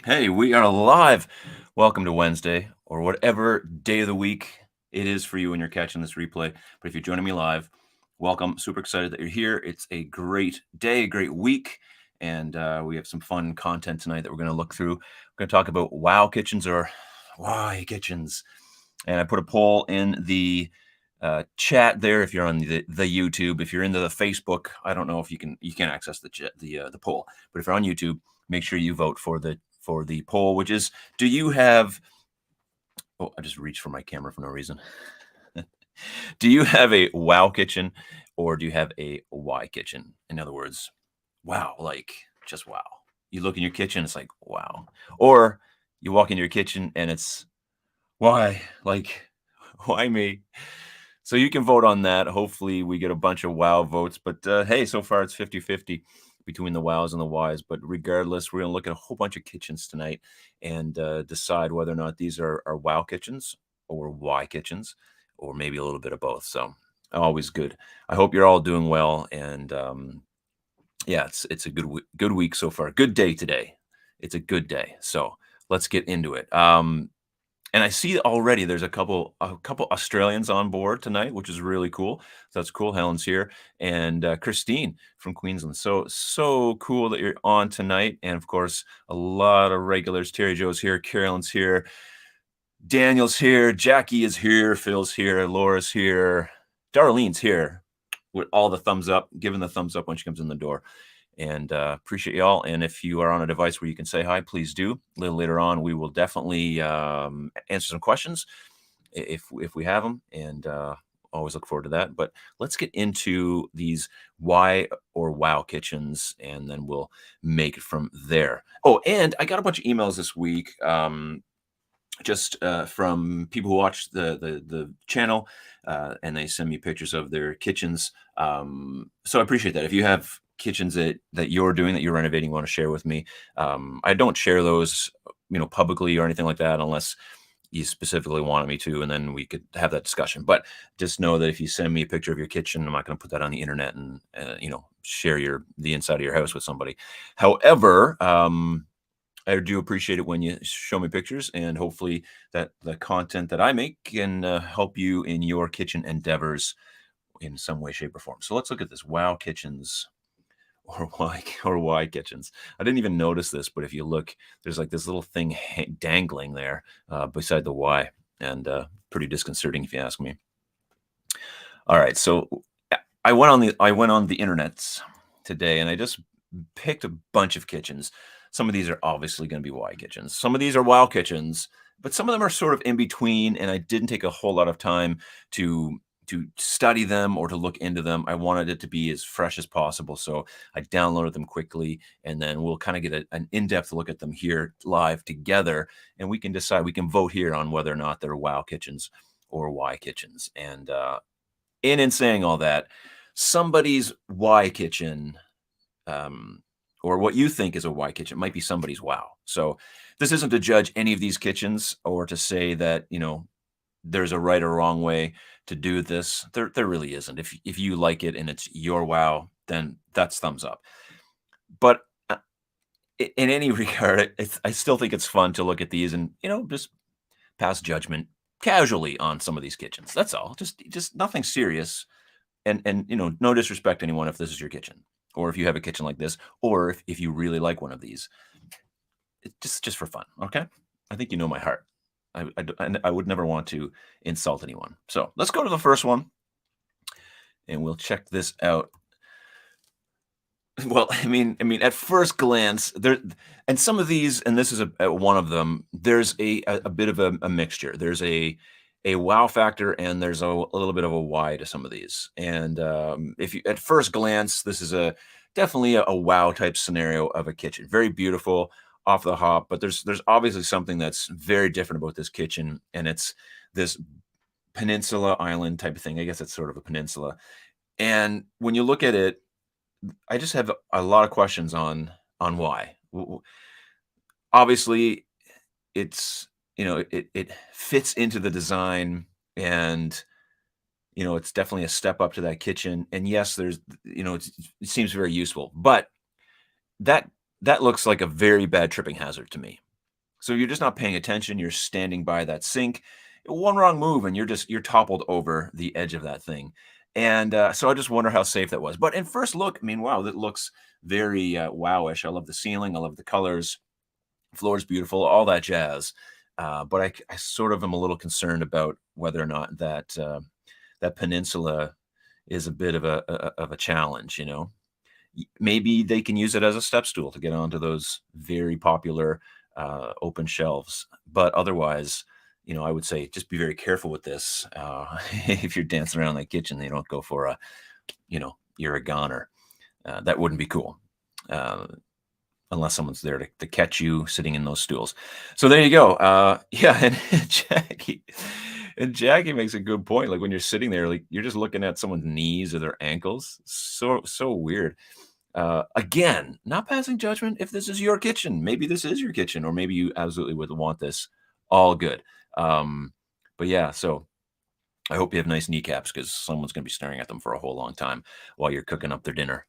Hey, we are live. Welcome to Wednesday, or whatever day of the week it is for you when you're catching this replay. But if you're joining me live, welcome. Super excited that you're here. It's a great day, a great week, and we have some fun content tonight that we're going to look through. We're going to talk about WOW kitchens or why kitchens. And I put a poll in the chat there. If you're on the YouTube, if you're into the Facebook, I don't know if you can access the poll, but if you're on YouTube, make sure you vote for the poll, which is, do you have, oh, I just reached for my camera for no reason. Do you have a WOW kitchen or do you have a why kitchen? In other words, wow, like just wow. You look in your kitchen, it's like, wow. Or you walk into your kitchen and it's, why? Like, why me? So you can vote on that. Hopefully we get a bunch of wow votes. But hey, so far it's 50-50 between the wows and the whys. But regardless, we're going to look at a whole bunch of kitchens tonight and decide whether or not these are wow kitchens or why kitchens, or maybe a little bit of both. So always good. I hope you're all doing well. And yeah, it's a good week so far. Good day today. It's a good day. So let's get into it. And I see already there's a couple Australians on board tonight, which is really cool. So that's cool. Helen's here, and Christine from Queensland. So cool that you're on tonight. And of course, a lot of regulars. Terry Joe's here, Carolyn's here, Daniel's here, Jackie is here, Phil's here, Laura's here, Darlene's here with all the thumbs up, giving the thumbs up when she comes in the door. And appreciate y'all. And if you are on a device where you can say hi, please do. A little later on, we will definitely answer some questions if we have them, and always look forward to that. But let's get into these why or wow kitchens, and then we'll make it from there. Oh, and I got a bunch of emails this week. Just from people who watch the channel, and they send me pictures of their kitchens. So I appreciate that. If you have kitchens that you're doing, that you're renovating, want to share with me, I don't share those, publicly or anything like that, unless you specifically wanted me to, and then we could have that discussion. But just know that if you send me a picture of your kitchen, I'm not going to put that on the internet and share the inside of your house with somebody. However, I do appreciate it when you show me pictures, and hopefully that the content that I make can help you in your kitchen endeavors in some way, shape, or form. So let's look at this. Wow kitchens or why kitchens. I didn't even notice this, but if you look, there's like this little thing dangling there beside the why, and pretty disconcerting if you ask me. All right, so I went on the internet today, and I just picked a bunch of kitchens. Some of these are obviously going to be why kitchens. Some of these are wow kitchens, but some of them are sort of in between. And I didn't take a whole lot of time to study them or to look into them. I wanted it to be as fresh as possible, so I downloaded them quickly, and then we'll kind of get an in-depth look at them here live together, and we can decide. We can vote here on whether or not they're wow kitchens or why kitchens. And in saying all that, somebody's why kitchen, or what you think is a why kitchen, might be somebody's wow. So this isn't to judge any of these kitchens or to say that there's a right or wrong way to do this. There really isn't. If you like it and it's your wow, then that's thumbs up. But in any regard, I still think it's fun to look at these and just pass judgment casually on some of these kitchens. That's all. Just nothing serious. And no disrespect to anyone if this is your kitchen, or if you have a kitchen like this, or if you really like one of these. It's just for fun. Okay, I think you know my heart. I would never want to insult anyone. So let's go to the first one, and we'll check this out. Well, I mean, at first glance, there, and some of these, and this is one of them. There's a bit of a mixture. There's a wow factor, and there's a little bit of a why to some of these. And if you, at first glance, this is definitely a wow type scenario of a kitchen. Very beautiful off the hop, but there's obviously something that's very different about this kitchen, and it's this peninsula island type of thing. I guess it's sort of a peninsula. And when you look at it, I just have a lot of questions on why. Obviously, it's it fits into the design, and it's definitely a step up to that kitchen. And yes, there's it seems very useful, but that looks like a very bad tripping hazard to me. So you're just not paying attention. You're standing by that sink. One wrong move, and you're toppled over the edge of that thing. And so I just wonder how safe that was. But in first look, I mean, wow, that looks very wowish. I love the ceiling. I love the colors. Floor is beautiful. All that jazz. But I sort of am a little concerned about whether or not that peninsula is a bit of a challenge. Maybe they can use it as a step stool to get onto those very popular open shelves. But otherwise, I would say just be very careful with this. If you're dancing around that kitchen, you don't go for you're a goner. That wouldn't be cool. Unless someone's there to catch you sitting in those stools. So there you go. Yeah, and Jackie makes a good point. Like when you're sitting there, like you're just looking at someone's knees or their ankles. So weird. Again, not passing judgment if this is your kitchen. Maybe this is your kitchen, or maybe you absolutely would want this. All good. But yeah, so I hope you have nice kneecaps because someone's going to be staring at them for a whole long time while you're cooking up their dinner.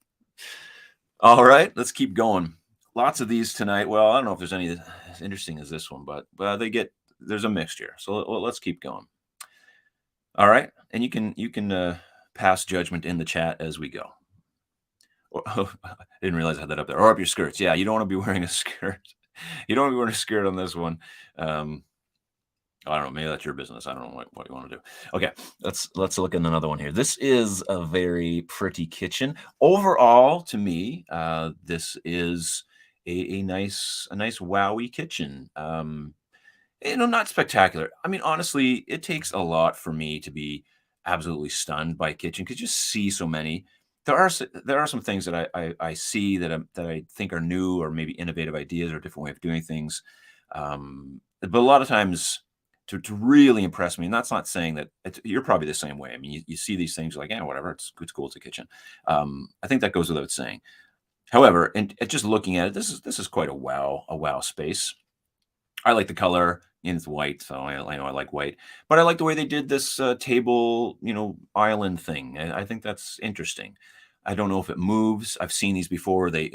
All right, let's keep going. Lots of these tonight. Well, I don't know if there's any as interesting as this one, but there's a mixture. So let's keep going. All right, and you can pass judgment in the chat as we go. I didn't realize I had that up there. Or up your skirts. Yeah, you don't want to be wearing a skirt. You don't want to be wearing a skirt on this one. I don't know. Maybe that's your business. I don't know what you want to do. Okay, let's look at another one here. This is a very pretty kitchen. Overall, to me, this is a nice wowie kitchen. Not spectacular. I mean, honestly, it takes a lot for me to be absolutely stunned by a kitchen because you see so many. There are some things that I see that I think are new or maybe innovative ideas or a different way of doing things. But a lot of times to really impress me, and that's not saying that you're probably the same way. I mean, you see these things like, yeah, whatever, it's cool, it's a kitchen. I think that goes without saying. However, and just looking at it, this is quite a wow space. I like the color, and it's white, so I know I like white. But I like the way they did this table, island thing. I think that's interesting. I don't know if it moves. I've seen these before. They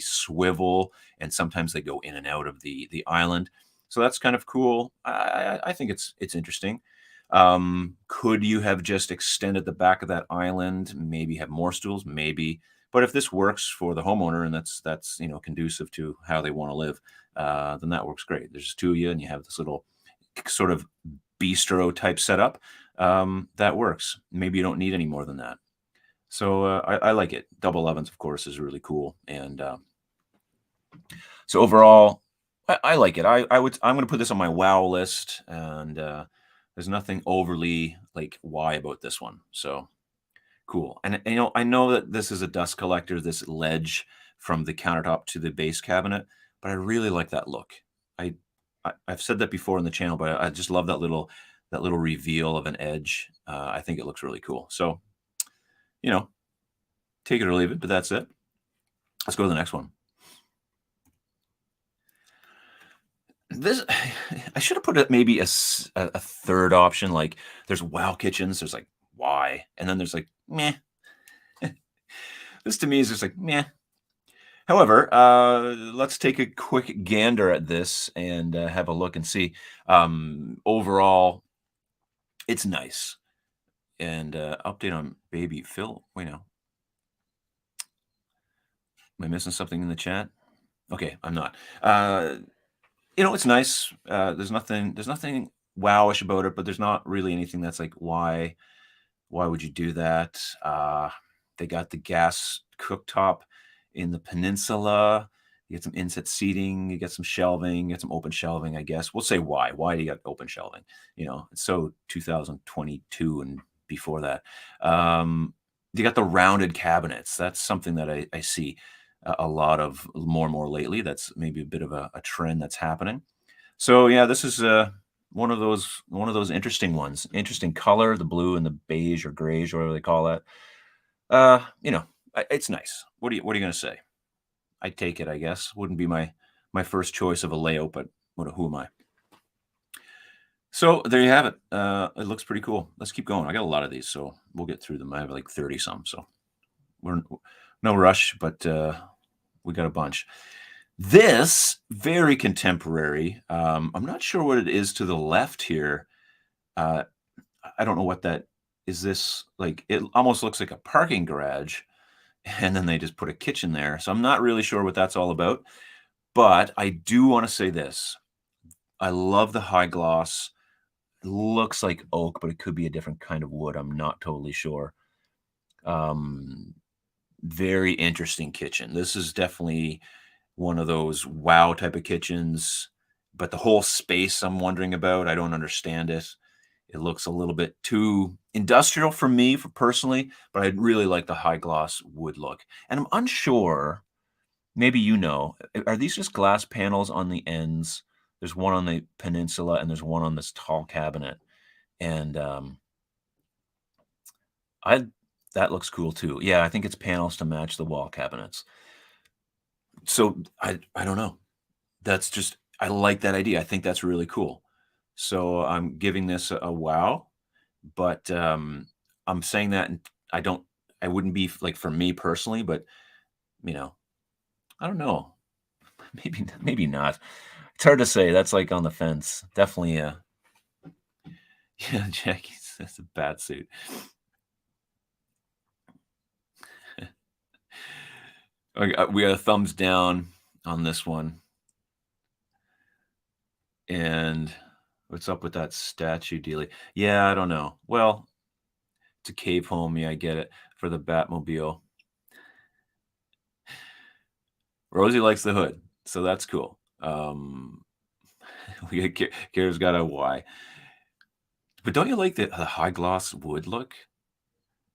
swivel, and sometimes they go in and out of the island. So that's kind of cool. I think it's interesting. Could you have just extended the back of that island? Maybe have more stools, maybe. But if this works for the homeowner and that's conducive to how they want to live, then that works great. There's two of you, and you have this little sort of bistro type setup. That works. Maybe you don't need any more than that. So I like it. Double ovens, of course, is really cool. And so overall, I like it. I'm going to put this on my wow list, and there's nothing overly like why about this one. So cool. And I know that this is a dust collector, this ledge from the countertop to the base cabinet, but I really like that look. I've said that before in the channel, but I just love that little reveal of an edge. I think it looks really cool. So, take it or leave it, but that's it. Let's go to the next one. This I should have put it maybe a third option. Like there's wow kitchens, there's like why, and then there's like meh. This to me is just like meh. However, let's take a quick gander at this and have a look and see. Overall, it's nice. And update on baby Phil. Wait now. Am I missing something in the chat? Okay, I'm not. It's nice. There's nothing wowish about it, but there's not really anything that's like why would you do that? They got the gas cooktop in the peninsula. You get some inset seating, you get some shelving, you get some open shelving, I guess. We'll say why. Why do you got open shelving? It's so 2022 and before that. You got the rounded cabinets. That's something that I see a lot of more and more lately. That's maybe a bit of a trend that's happening. So yeah, this is one of those interesting ones. Interesting color, the blue and the beige or grayish, or whatever they call that. It's nice. What are you going to say? I'd take it, I guess. Wouldn't be my first choice of a layout, but who am I? So there you have it. It looks pretty cool. Let's keep going. I got a lot of these, so we'll get through them. I have like 30 some, so we're no rush, but we got a bunch. This very contemporary. I'm not sure what it is to the left here. Uh, I don't know what that is. This like it almost looks like a parking garage, and then they just put a kitchen there. So I'm not really sure what that's all about. But I do want to say this: I love the high gloss. It looks like oak, but it could be a different kind of wood. I'm not totally sure. Um, Very interesting kitchen. This is definitely one of those wow type of kitchens, but the whole space I'm wondering about, I don't understand it. It looks a little bit too industrial for me, for personally, but I really like the high gloss wood look. And I'm unsure, maybe you know, are these just glass panels on the ends? There's one on the peninsula and there's one on this tall cabinet. And I that looks cool too. Yeah, I think it's panels to match the wall cabinets. So I don't know. That's just I like that idea. I think that's really cool. So I'm giving this a wow, but I'm saying that and I don't I wouldn't be like for me personally, but you know, I don't know. Maybe not. It's hard to say. That's like on the fence. Definitely yeah, Jackie's that's a bad suit. Okay, we got a thumbs down on this one. And what's up with that statue dealie? Yeah, I don't know. Well, it's a cave home. Yeah, I get it for the Batmobile. Rosie likes the hood, so that's cool. We got Kara's got a Y. But don't you like the high gloss wood look?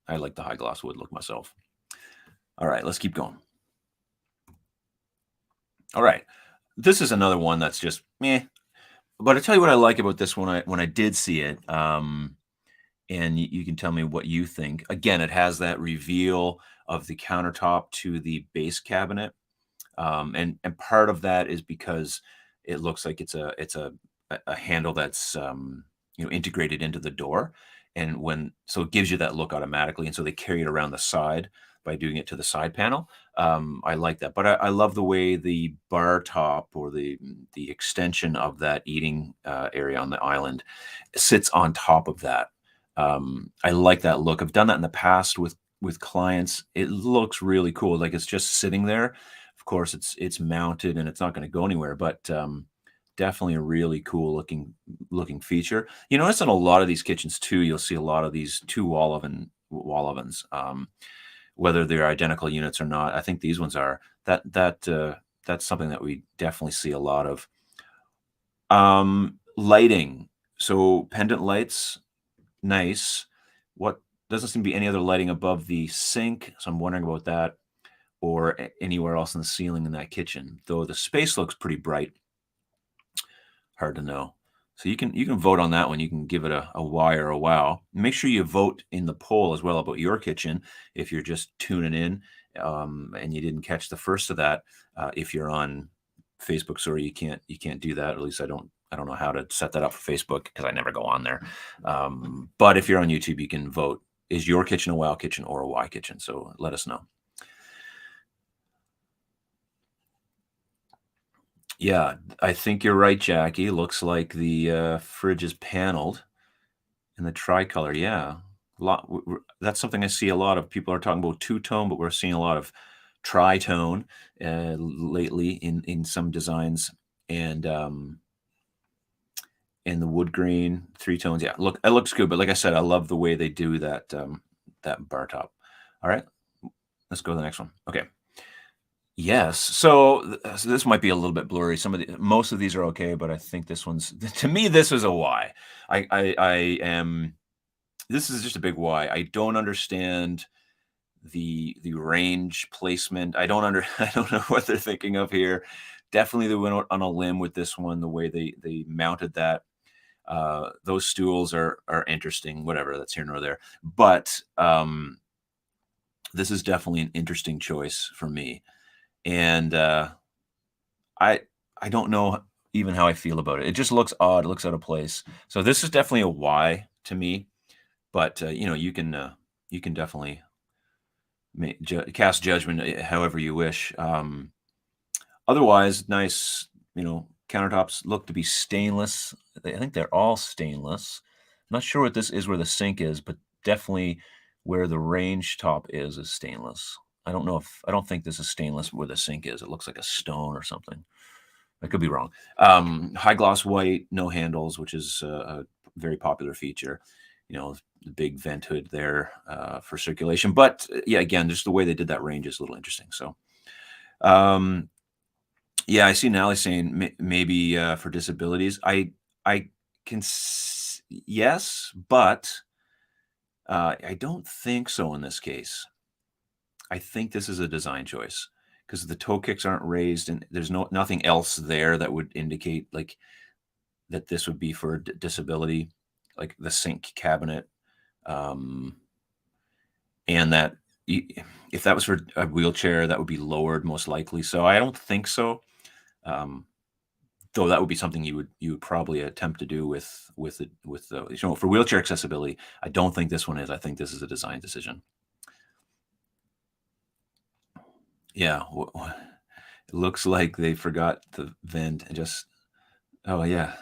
I like the high gloss wood look myself. All right, let's keep going. All right, this is another one that's just meh. But I tell you what I like about this one. When I did see it, and you can tell me what you think. Again, it has that reveal of the countertop to the base cabinet. And part of that is because it looks like it's a handle that's integrated into the door, and when so it gives you that look automatically, and so they carry it around the side by doing it to the side panel. I like that, but I love the way the bar top or the extension of that eating area on the island sits on top of that. I like that look. I've done that in the past with clients. It looks really cool. Like it's just sitting there. Of course, it's mounted and it's not going to go anywhere, but definitely a really cool looking feature. You notice in a lot of these kitchens too, you'll see a lot of these two wall ovens, whether they're identical units or not. I think these ones are. That's something that we definitely see a lot of. Lighting. So pendant lights, nice. What doesn't seem to be any other lighting above the sink, so I'm wondering about that, or anywhere else in the ceiling in that kitchen. Though the space looks pretty bright, hard to know. So you can vote on that one. You can give it a Y or a wow. Make sure you vote in the poll as well about your kitchen if you're just tuning in and you didn't catch the first of that. If you're on Facebook, sorry, you can't do that. At least I don't know how to set that up for Facebook because I never go on there. But if you're on YouTube, you can vote. Is your kitchen a wow kitchen or a Y kitchen? So let us know. Yeah, I think you're right, Jackie. Looks like the fridge is paneled in the tricolor. Yeah, that's something I see a lot of. People are talking about two tone, but we're seeing a lot of tritone lately in some designs, and and the wood grain, three tones. Yeah, look, it looks good. But like I said, I love the way they do that bar top. All right, let's go to the next one. Okay. Yes. So this might be a little bit blurry. Most of these are okay, but I think this one's to me this is a Y. I am this is just a big Y. I don't understand the range placement. I don't under I don't know what they're thinking of here. Definitely they went out on a limb with this one, the way they mounted that. Those stools are interesting, whatever, that's here nor there. But this is definitely an interesting choice for me. And I I don't know even how I feel about it. It just looks odd. It looks out of place. So this is definitely a Y to me. But you can definitely cast judgment however you wish. Otherwise, nice, countertops look to be stainless. I think they're all stainless. I'm not sure what this is where the sink is, but definitely where the range top is stainless. I don't think this is stainless where the sink is. It looks like a stone or something. I could be wrong. High gloss white, no handles, which is a very popular feature. The big vent hood there for circulation. But yeah, again, just the way they did that range is a little interesting. So, yeah, I see Nally saying maybe for disabilities. I can yes, but I don't think so in this case. I think this is a design choice because the toe kicks aren't raised and there's nothing else there that would indicate like that this would be for a disability, like the sink cabinet, um, and that if that was for a wheelchair, that would be lowered most likely. So I don't think so. Though that would be something you would probably attempt to do with the for wheelchair accessibility. I don't think this one is. I think this is a design decision. Yeah, it looks like they forgot the vent and just oh yeah,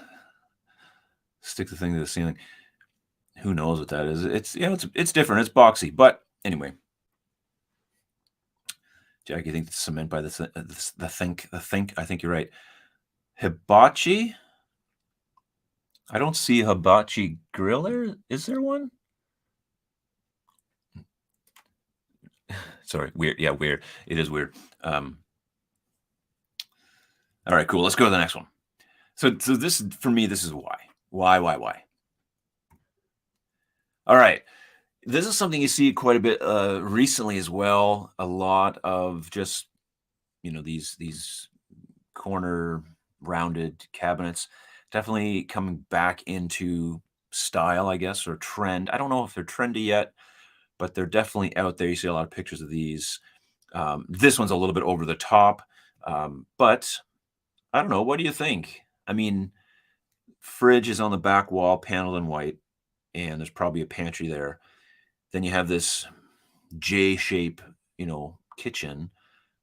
stick the thing to the ceiling. Who knows what that is? It's different. It's boxy, but anyway. Jack, you think it's cement by the think. I think you're right. Hibachi. I don't see a hibachi griller. Is there one? Sorry, weird. Yeah, weird. It is weird. All right, cool. Let's go to the next one. So this for me, this is why. Why? All right. This is something you see quite a bit recently as well. A lot of just these corner rounded cabinets definitely coming back into style, I guess, or trend. I don't know if they're trendy yet, but they're definitely out there. You see a lot of pictures of these. This one's a little bit over the top, but I don't know. What do you think? I mean, fridge is on the back wall, paneled in white, and there's probably a pantry there. Then you have this J shape, kitchen,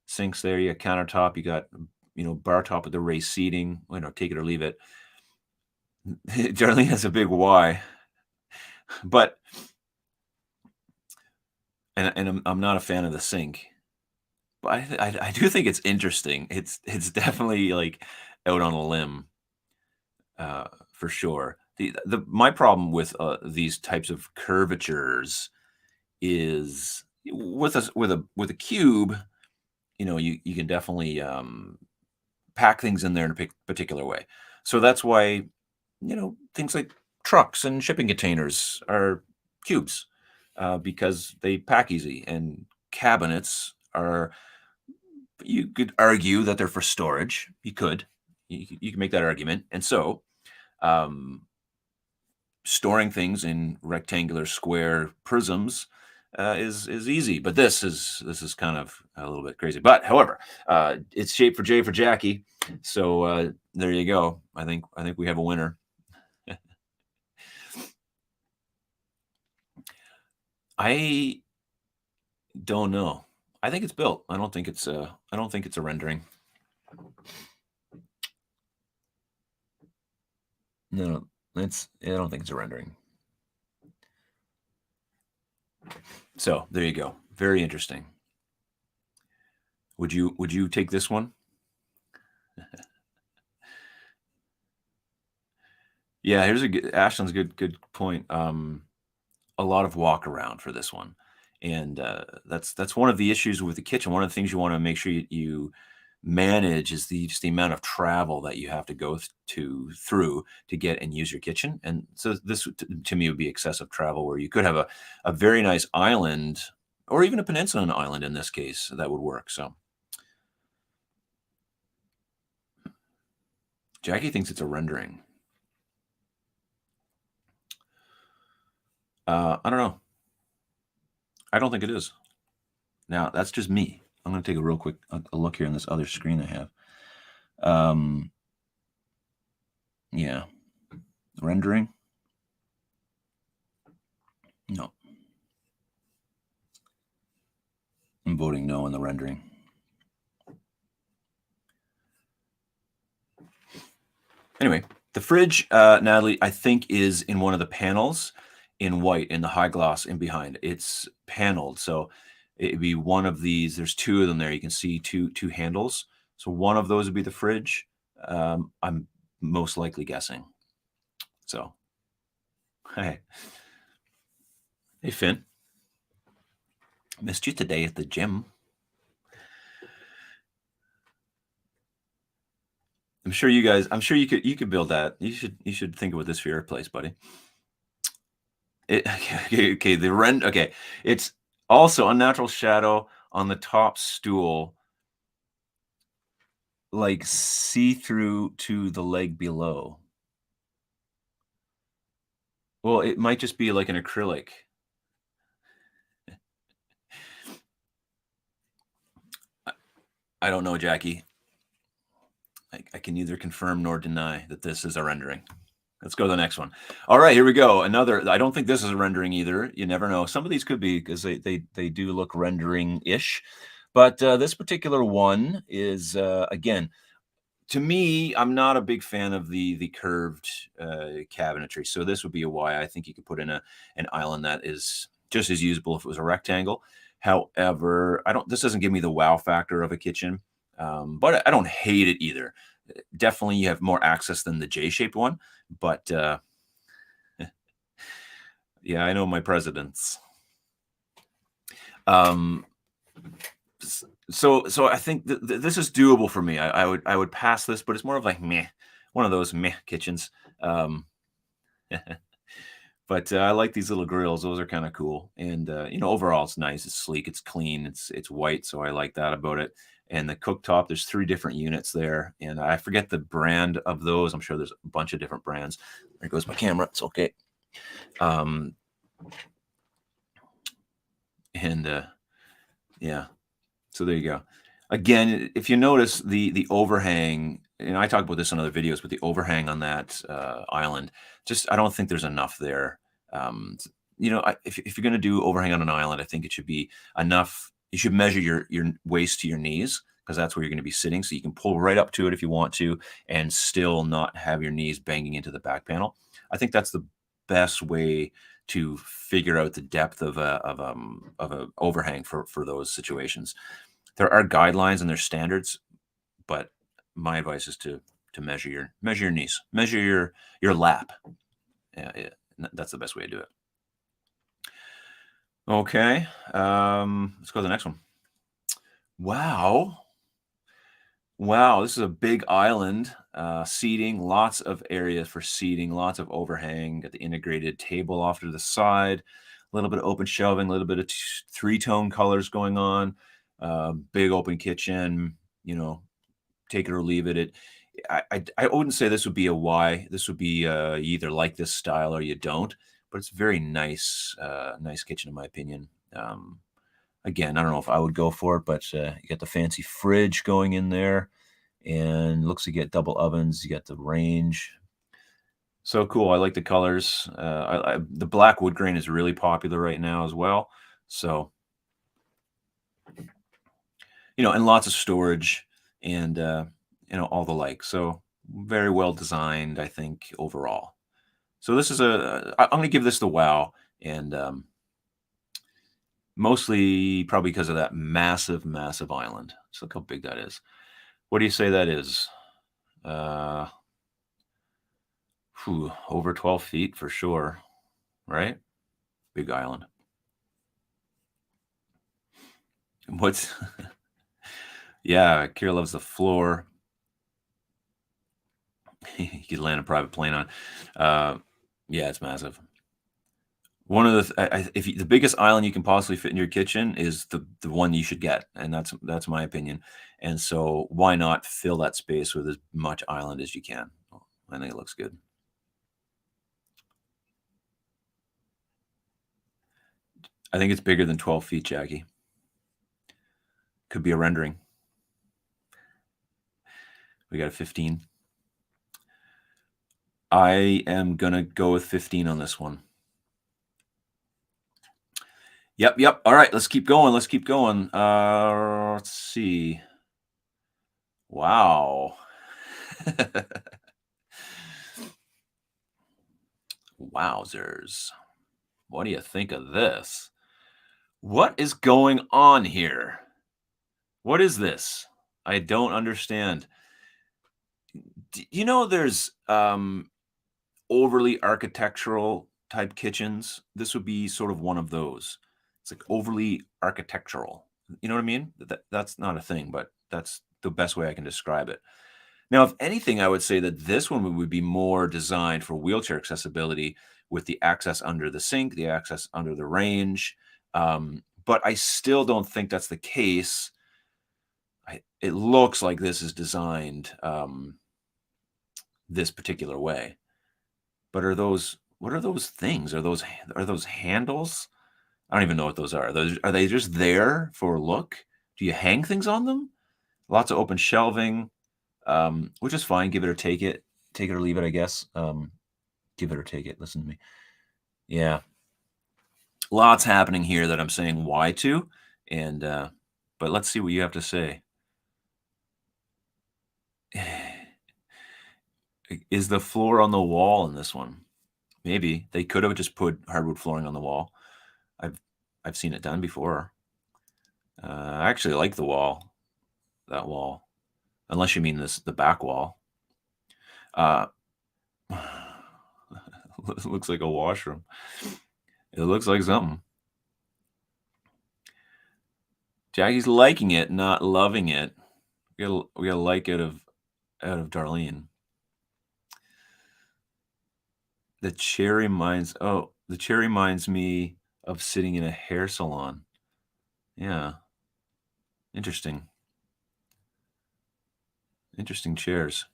sinks there. You got countertop. You got bar top with the raised seating. Take it or leave it. Darlene has a big Y, but I'm not a fan of the sink. But I do think it's interesting. It's definitely like out on a limb, for sure. My problem with these types of curvatures is with a cube. You can definitely pack things in there in a particular way. So that's why things like trucks and shipping containers are cubes because they pack easy, and cabinets are. You could argue that they're for storage. You can make that argument, and so um, storing things in rectangular, square prisms is easy. But this is kind of a little bit crazy. But however, it's shaped for J for Jackie. So there you go. I think we have a winner. I don't know. I think it's built. I don't think it's a rendering. No, I don't think it's a rendering. So there you go. Very interesting. Would you take this one? Yeah, here's Ashland's good point. A lot of walk around for this one, and that's one of the issues with the kitchen. One of the things you want to make sure you manage is just the amount of travel that you have to go through to get and use your kitchen. And so this to me would be excessive travel, where you could have a very nice island or even a peninsula island in this case that would work. So Jackie thinks it's a rendering. I don't know. I don't think it is. Now that's just me. I'm going to take a real quick a look here on this other screen I have. Yeah, rendering. No, I'm voting no on the rendering. Anyway, the fridge, Natalie, I think is in one of the panels in white in the high gloss in behind. It's paneled, so it'd be one of these. There's two of them there. You can see two handles. So one of those would be the fridge. I'm most likely guessing. So, hey, hey, Finn, missed you today at the gym. I'm sure you guys. I'm sure you could build that. You should think about this for your place, buddy. Okay, the rent. Okay, it's also unnatural shadow on the top stool, like see through to the leg below. Well, it might just be like an acrylic. I don't know, Jackie. I can neither confirm nor deny that this is a rendering. Let's go to the next one. All right, here we go. Another. I don't think this is a rendering either. You never know. Some of these could be because they do look rendering-ish. But this particular one is again, to me, I'm not a big fan of the curved cabinetry. So this would be a Y. I think you could put in an island that is just as usable if it was a rectangle. However, I don't. This doesn't give me the wow factor of a kitchen, but I don't hate it either. Definitely, you have more access than the J-shaped one, but yeah, I know my presidents. Um, so I think this is doable for me. I would pass this, but it's more of like meh, one of those meh kitchens. Um, but I like these little grills; those are kind of cool. And overall, it's nice. It's sleek. It's clean. It's white, so I like that about it. And the cooktop, there's 3 different units there, and I forget the brand of those. I'm sure there's a bunch of different brands. There goes my camera. It's okay. Um, and yeah. So there you go. Again, if you notice the overhang, and I talk about this in other videos, but the overhang on that island, just I don't think there's enough there. Um, if you're going to do overhang on an island, I think it should be enough. You should measure your waist to your knees because that's where you're going to be sitting, so you can pull right up to it if you want to, and still not have your knees banging into the back panel. I think that's the best way to figure out the depth of a overhang for those situations. There are guidelines and there's standards, but my advice is to measure your knees, measure your lap. Yeah, yeah, that's the best way to do it. Okay, let's go to the next one. Wow, wow, this is a big island. Seating, lots of area for seating, lots of overhang. Got the integrated table off to the side, a little bit of open shelving, a little bit of three-tone colors going on. Big open kitchen. Take it or leave it. I wouldn't say this would be a Y. This would be you either like this style or you don't. But it's very nice, nice kitchen in my opinion. Again, I don't know if I would go for it, but you got the fancy fridge going in there, and looks like you get double ovens. You got the range. So cool. I like the colors. The black wood grain is really popular right now as well. So and lots of storage and all the like. So very well designed, I think overall. So this is I'm going to give this the wow, and mostly probably because of that massive, massive island. Just look how big that is. What do you say that is? Uh, over 12 feet for sure, right? Big island. What's yeah, Kira loves the floor. You could land a private plane on. Yeah, it's massive. One of the biggest island you can possibly fit in your kitchen is the one you should get, and that's my opinion. And so why not fill that space with as much island as you can? I think it looks good. I think it's bigger than 12 feet, Jackie. Could be a rendering. We got a 15. I am gonna go with 15 on this one. Yep. All right, let's keep going. Let's keep going. Let's see. Wow. Wowzers. What do you think of this? What is going on here? What is this? I don't understand. There's overly architectural type kitchens. This would be sort of one of those. It's like overly architectural. You know what I mean? That's not a thing, but that's the best way I can describe it. Now, if anything, I would say that this one would be more designed for wheelchair accessibility with the access under the sink, the access under the range. But I still don't think that's the case. It looks like this is designed this particular way. But what are those things? Are those handles? I don't even know what those are. Are they just there for look? Do you hang things on them? Lots of open shelving, which is fine. Give it or take it. Take it or leave it, I guess. Give it or take it. Listen to me. Yeah. Lots happening here that I'm saying why to. And but let's see what you have to say. Is the floor on the wall in this one? Maybe they could have just put hardwood flooring on the wall. I've seen it done before. I actually like the wall, that wall, unless you mean the back wall. It looks like a washroom. It looks like something. Jackie's liking it, not loving it. We got a like out of Darlene. The chair reminds me of sitting in a hair salon. Yeah. Interesting. Interesting chairs.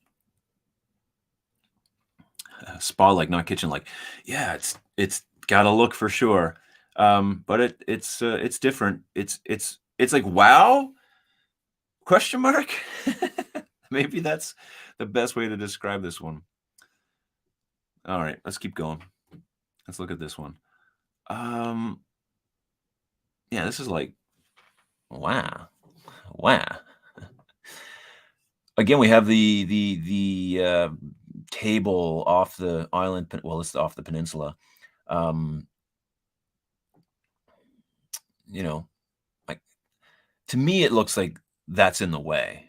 Spa like, not kitchen like. Yeah, it's got a look for sure. But it's different. It's like, wow? Question mark? Maybe that's the best way to describe this one. All right, let's keep going. Let's look at this one. Yeah, this is like, wow. Wow. Again, we have the table off the island. Well, it's off the peninsula. Like, to me, it looks like that's in the way.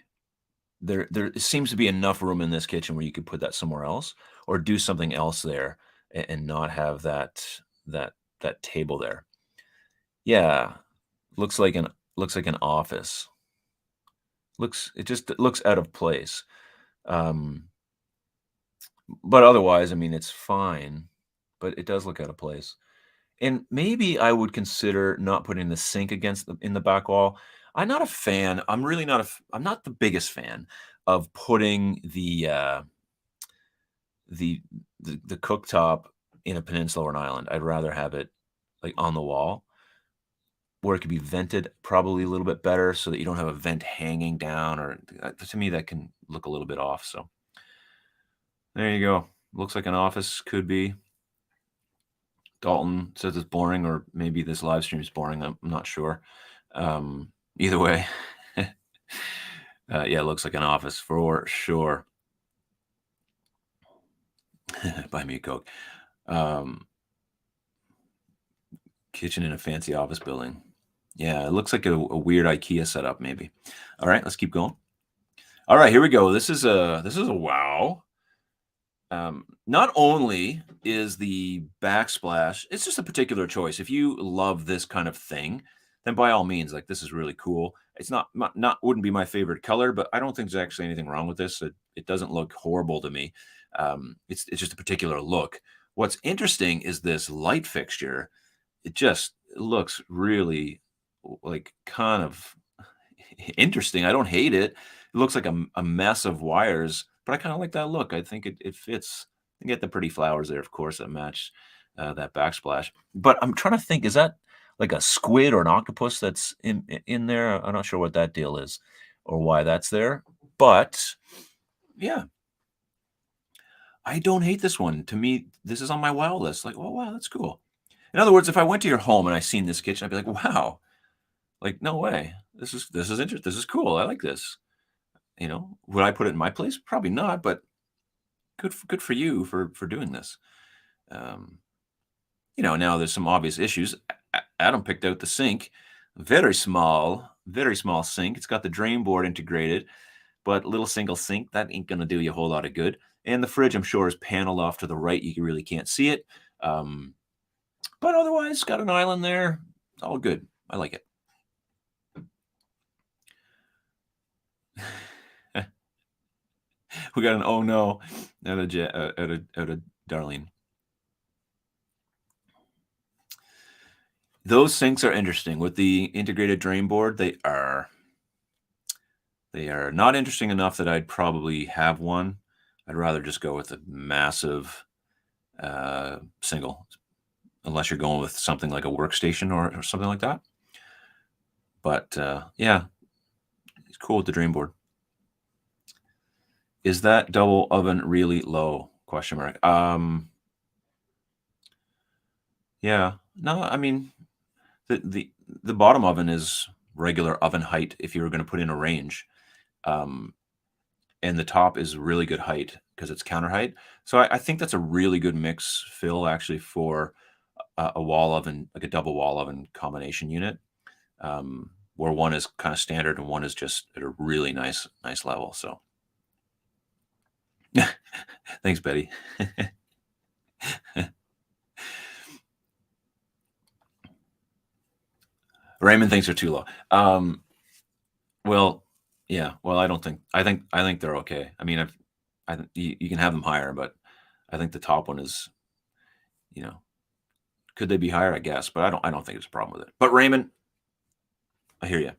There seems to be enough room in this kitchen where you could put that somewhere else or do something else there and not have that table there. Yeah, looks like an office. It looks out of place. But otherwise, I mean, it's fine, but it does look out of place. And maybe I would consider not putting the sink in the back wall. I'm not a fan. I'm really not I'm not the biggest fan of putting the cooktop in a peninsula or an island. I'd rather have it like on the wall where it could be vented probably a little bit better so that you don't have a vent hanging down, or to me that can look a little bit off. So there you go. Looks like an office, could be. Dalton says it's boring, or maybe this live stream is boring. I'm not sure. Either way, yeah, it looks like an office for sure. Buy me a Coke. Kitchen in a fancy office building. Yeah, it looks like a weird IKEA setup, maybe. All right, let's keep going. All right, here we go. This is a wow. Not only is the backsplash, it's just a particular choice. If you love this kind of thing, then by all means, like, this is really cool. It's not wouldn't be my favorite color, but I don't think there's actually anything wrong with this. It doesn't look horrible to me. It's just a particular look. What's interesting is this light fixture. It just looks really like kind of interesting. I don't hate it. It looks like a mess of wires, but I kind of like that look. I think it fits. You get the pretty flowers there, of course, that match that backsplash. But I'm trying to think, is that like a squid or an octopus that's in there? I'm not sure what that deal is or why that's there. But yeah, I don't hate this one. To me, this is on my wow list. Like, oh wow, that's cool. In other words, if I went to your home and I seen this kitchen, I'd be like, wow, like, no way. This is interesting. This is cool. I like this. Would I put it in my place? Probably not, but good for you for doing this. Um, now there's some obvious issues. Adam picked out the sink, very small sink. It's got the drain board integrated, but little single sink, that ain't gonna do you a whole lot of good. And the fridge, I'm sure, is paneled off to the right. You really can't see it. Um, but otherwise, got an island there. It's all good. I like it. We got an oh no out of Darlene. Those sinks are interesting with the integrated drain board. They are not interesting enough that I'd probably have one. I'd rather just go with a massive single, unless you're going with something like a workstation or something like that. But yeah, it's cool with the drain board. Is that double oven really low? Question mark. Yeah. No, I mean the bottom oven is regular oven height if you were going to put in a range. Um, and the top is really good height because it's counter height. So I think that's a really good mix, Phil, actually, for a wall oven, like a double wall oven combination unit, where one is kind of standard and one is just at a really nice level. So thanks, Betty. Raymond thinks they're too low. Well, yeah. Well, I think they're okay. I mean, you can have them higher, but I think the top one is, you know, could they be higher? I guess, but I don't think there's a problem with it. But Raymond, I hear you.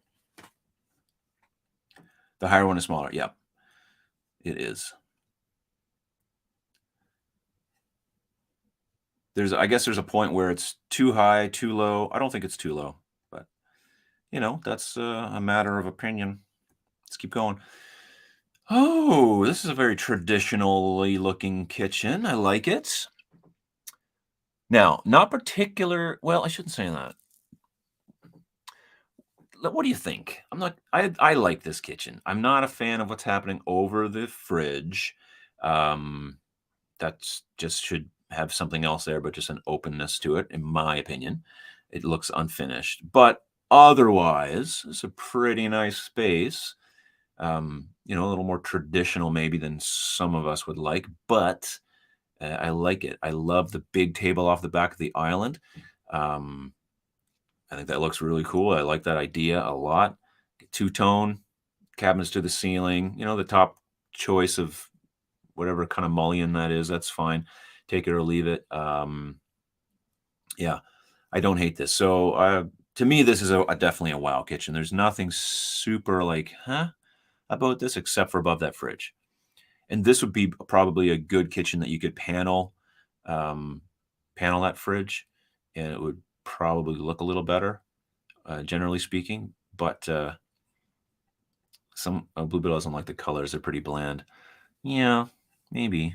The higher one is smaller. Yep, it is. I guess there's a point where it's too high, too low. I don't think it's too low, but that's a matter of opinion. Let's keep going. Oh, this is a very traditionally looking kitchen. I like it. Now, not particular. Well, I shouldn't say that. What do you think? I like this kitchen. I'm not a fan of what's happening over the fridge. Um, that's just should have something else there, but just an openness to it, in my opinion. It looks unfinished, but otherwise, it's a pretty nice space. A little more traditional maybe than some of us would like, but I like it. I love the big table off the back of the island. Um, I think that looks really cool. I like that idea a lot. Two-tone cabinets to the ceiling. The top choice of whatever kind of mullion that is, that's fine. Take it or leave it. Yeah, I don't hate this. So to me, this is definitely a wow kitchen. There's nothing super like, about this except for above that fridge. And this would be probably a good kitchen that you could um, panel that fridge, and it would probably look a little better, generally speaking. But some Bluebell doesn't like the colors; they're pretty bland. Yeah, maybe.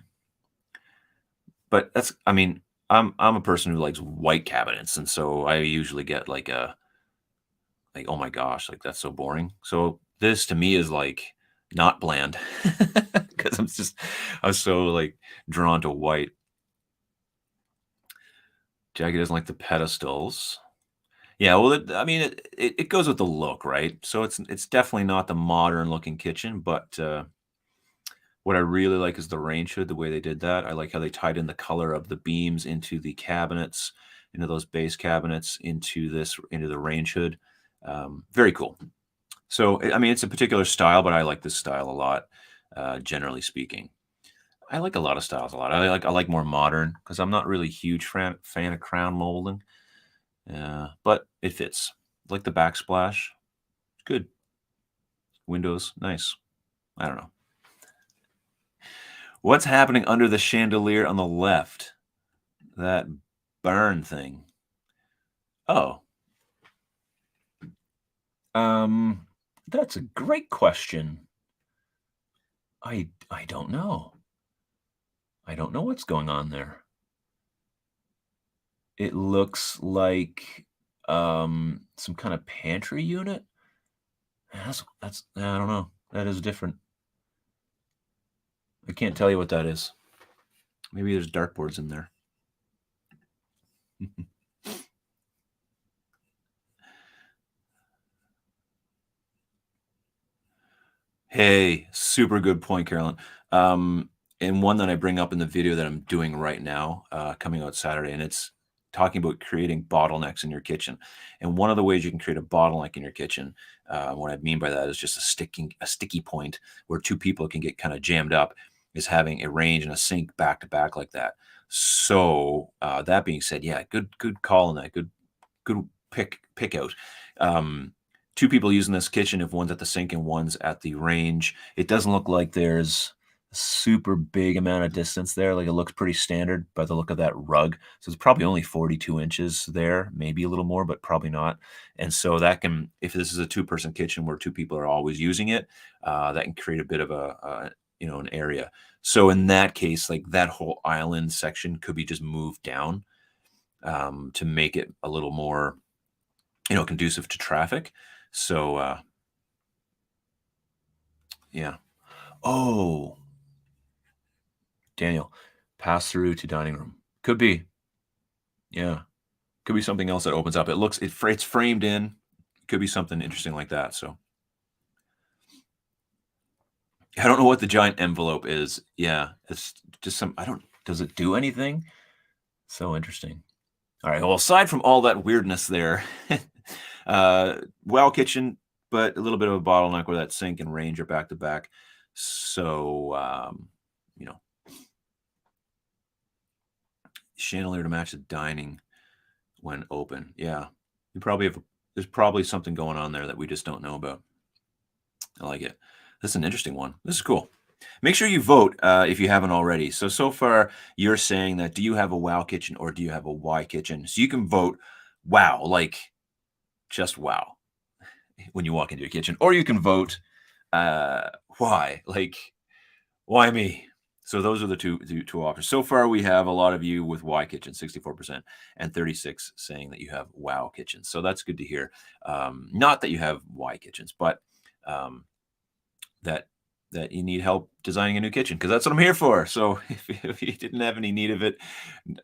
But I mean, I'm a person who likes white cabinets, and so I usually get like, oh my gosh, like that's so boring. So this to me is like not bland because I'm so like drawn to white. Jackie doesn't like the pedestals. Yeah, well, I mean, it goes with the look, right? So it's definitely not the modern looking kitchen, but what I really like is the range hood, the way they did that. I like how they tied in the color of the beams into the cabinets, into those base cabinets, into the range hood. Very cool. So, I mean, it's a particular style, but I like this style a lot, generally speaking. I like a lot of styles a lot. I like more modern because I'm not really a huge fan of crown molding, but it fits. Like the backsplash, good. Windows, nice. I don't know. What's happening under the chandelier on the left? That burn thing. Oh, um, that's a great question. I don't know. I don't know what's going on there. It looks like some kind of pantry unit. That's I don't know. That is different. I can't tell you what that is. Maybe there's dartboards in there. Hey, super good point, Carolyn. And one that I bring up in the video that I'm doing right now, coming out Saturday, and it's talking about creating bottlenecks in your kitchen. And one of the ways you can create a bottleneck in your kitchen, what I mean by that is just a sticky point where two people can get kind of jammed up, is having a range and a sink back to back like that. So that being said, yeah, good call on that. Good pick out. Um, Two people using this kitchen if one's at the sink and one's at the range. It doesn't look like there's a super big amount of distance there. Like it looks pretty standard by the look of that rug. So it's probably only 42 inches there, maybe a little more, but probably not. And so that can, if this is a two-person kitchen where two people are always using it, that can create a bit of an area. So in that case, like that whole island section could be just moved down to make it a little more, conducive to traffic. So, yeah. Oh, Daniel, pass through to dining room. Could be, yeah. Could be something else that opens up. It's framed in. Could be something interesting like that. So I don't know what the giant envelope is. Yeah, it's just some. I don't. Does it do anything? So interesting. All right. Well, aside from all that weirdness there, Wow Kitchen, but a little bit of a bottleneck where that sink and range are back to back. So, you know, chandelier to match the dining when open. Yeah, you probably have. There's probably something going on there that we just don't know about. I like it. This is an interesting one. This is cool. Make sure you vote if you haven't already. So far, you're saying that do you have a Wow Kitchen or do you have a Y Kitchen? So you can vote Wow, like just Wow when you walk into your kitchen, or you can vote why, like why me. So those are the two offers. So far, we have a lot of you with Y Kitchen, 64%, and 36 saying that you have Wow Kitchens. So that's good to hear. Not that you have Y Kitchens, but um, that that you need help designing a new kitchen because that's what I'm here for. So if you didn't have any need of it,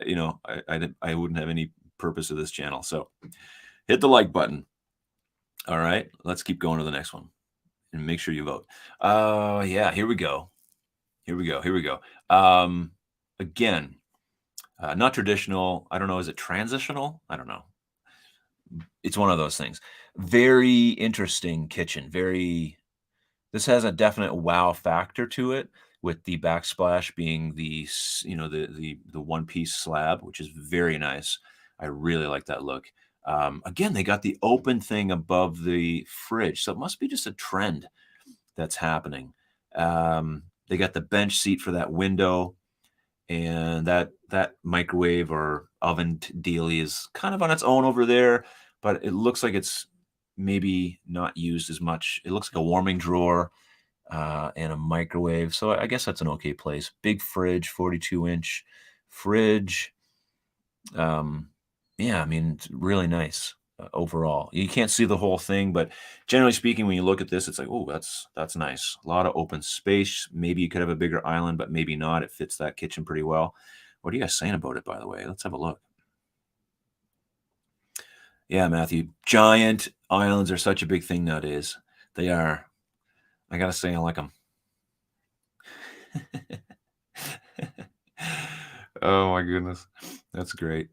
I wouldn't have any purpose of this channel. So hit the like button. All right, let's keep going to the next one and make sure you vote. Yeah, here we go. Here we go. Here we go. Again, not traditional. I don't know. Is it transitional? I don't know. It's one of those things. Very interesting kitchen. This has a definite wow factor to it, with the backsplash being the one piece slab, which is very nice. I really like that look. Again, they got the open thing above the fridge, so it must be just a trend that's happening. They got the bench seat for that window, and that microwave or oven dealie is kind of on its own over there, but it looks like it's maybe not used as much. It looks like a warming drawer and a microwave. So I guess that's an okay place. Big fridge, 42-inch fridge. Yeah, I mean, it's really nice overall. You can't see the whole thing, but generally speaking, when you look at this, it's like, oh, that's nice. A lot of open space. Maybe you could have a bigger island, but maybe not. It fits that kitchen pretty well. What are you guys saying about it, by the way? Let's have a look. Yeah, Matthew, giant islands are such a big thing nowadays. They are. I gotta say, I like them. Oh my goodness. That's great.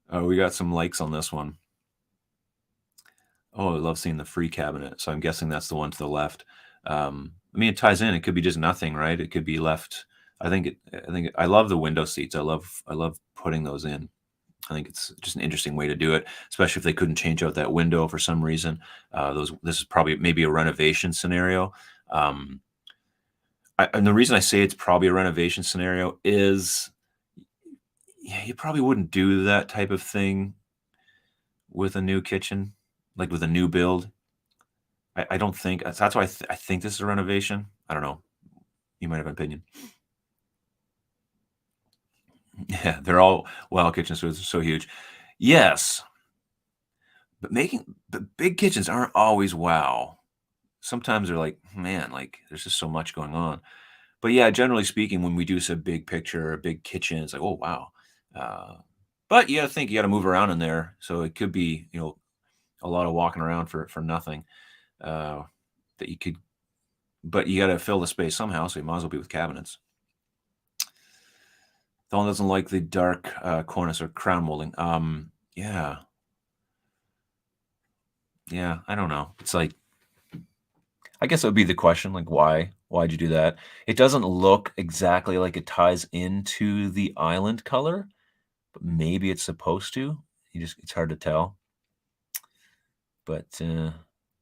Oh, we got some likes on this one. Oh, I love seeing the free cabinet. So I'm guessing that's the one to the left. I mean, it ties in. It could be just nothing, right? It could be left. I love the window seats. I love putting those in. I think it's just an interesting way to do it, especially if they couldn't change out that window for some reason. This is probably maybe a renovation scenario. Um, and the reason I say it's probably a renovation scenario is, yeah, you probably wouldn't do that type of thing with a new kitchen, like with a new build. I don't think that's why I think this is a renovation. I don't know. You might have an opinion. Yeah, they're all wow kitchens, so it's so huge. Yes, but big kitchens aren't always wow. Sometimes they're like, man, like there's just so much going on. But yeah, generally speaking, when we do some big picture, a big kitchen, it's like, oh wow. Uh, But you got to think you got to move around in there, so it could be a lot of walking around for nothing. Uh, that you could, but you got to fill the space somehow, so you might as well be with cabinets. Dawn doesn't like the dark cornice or crown molding. Yeah, yeah. I don't know. It's like, I guess it would be the question, like, why? Why'd you do that? It doesn't look exactly like it ties into the island color, but maybe it's supposed to. It's hard to tell. But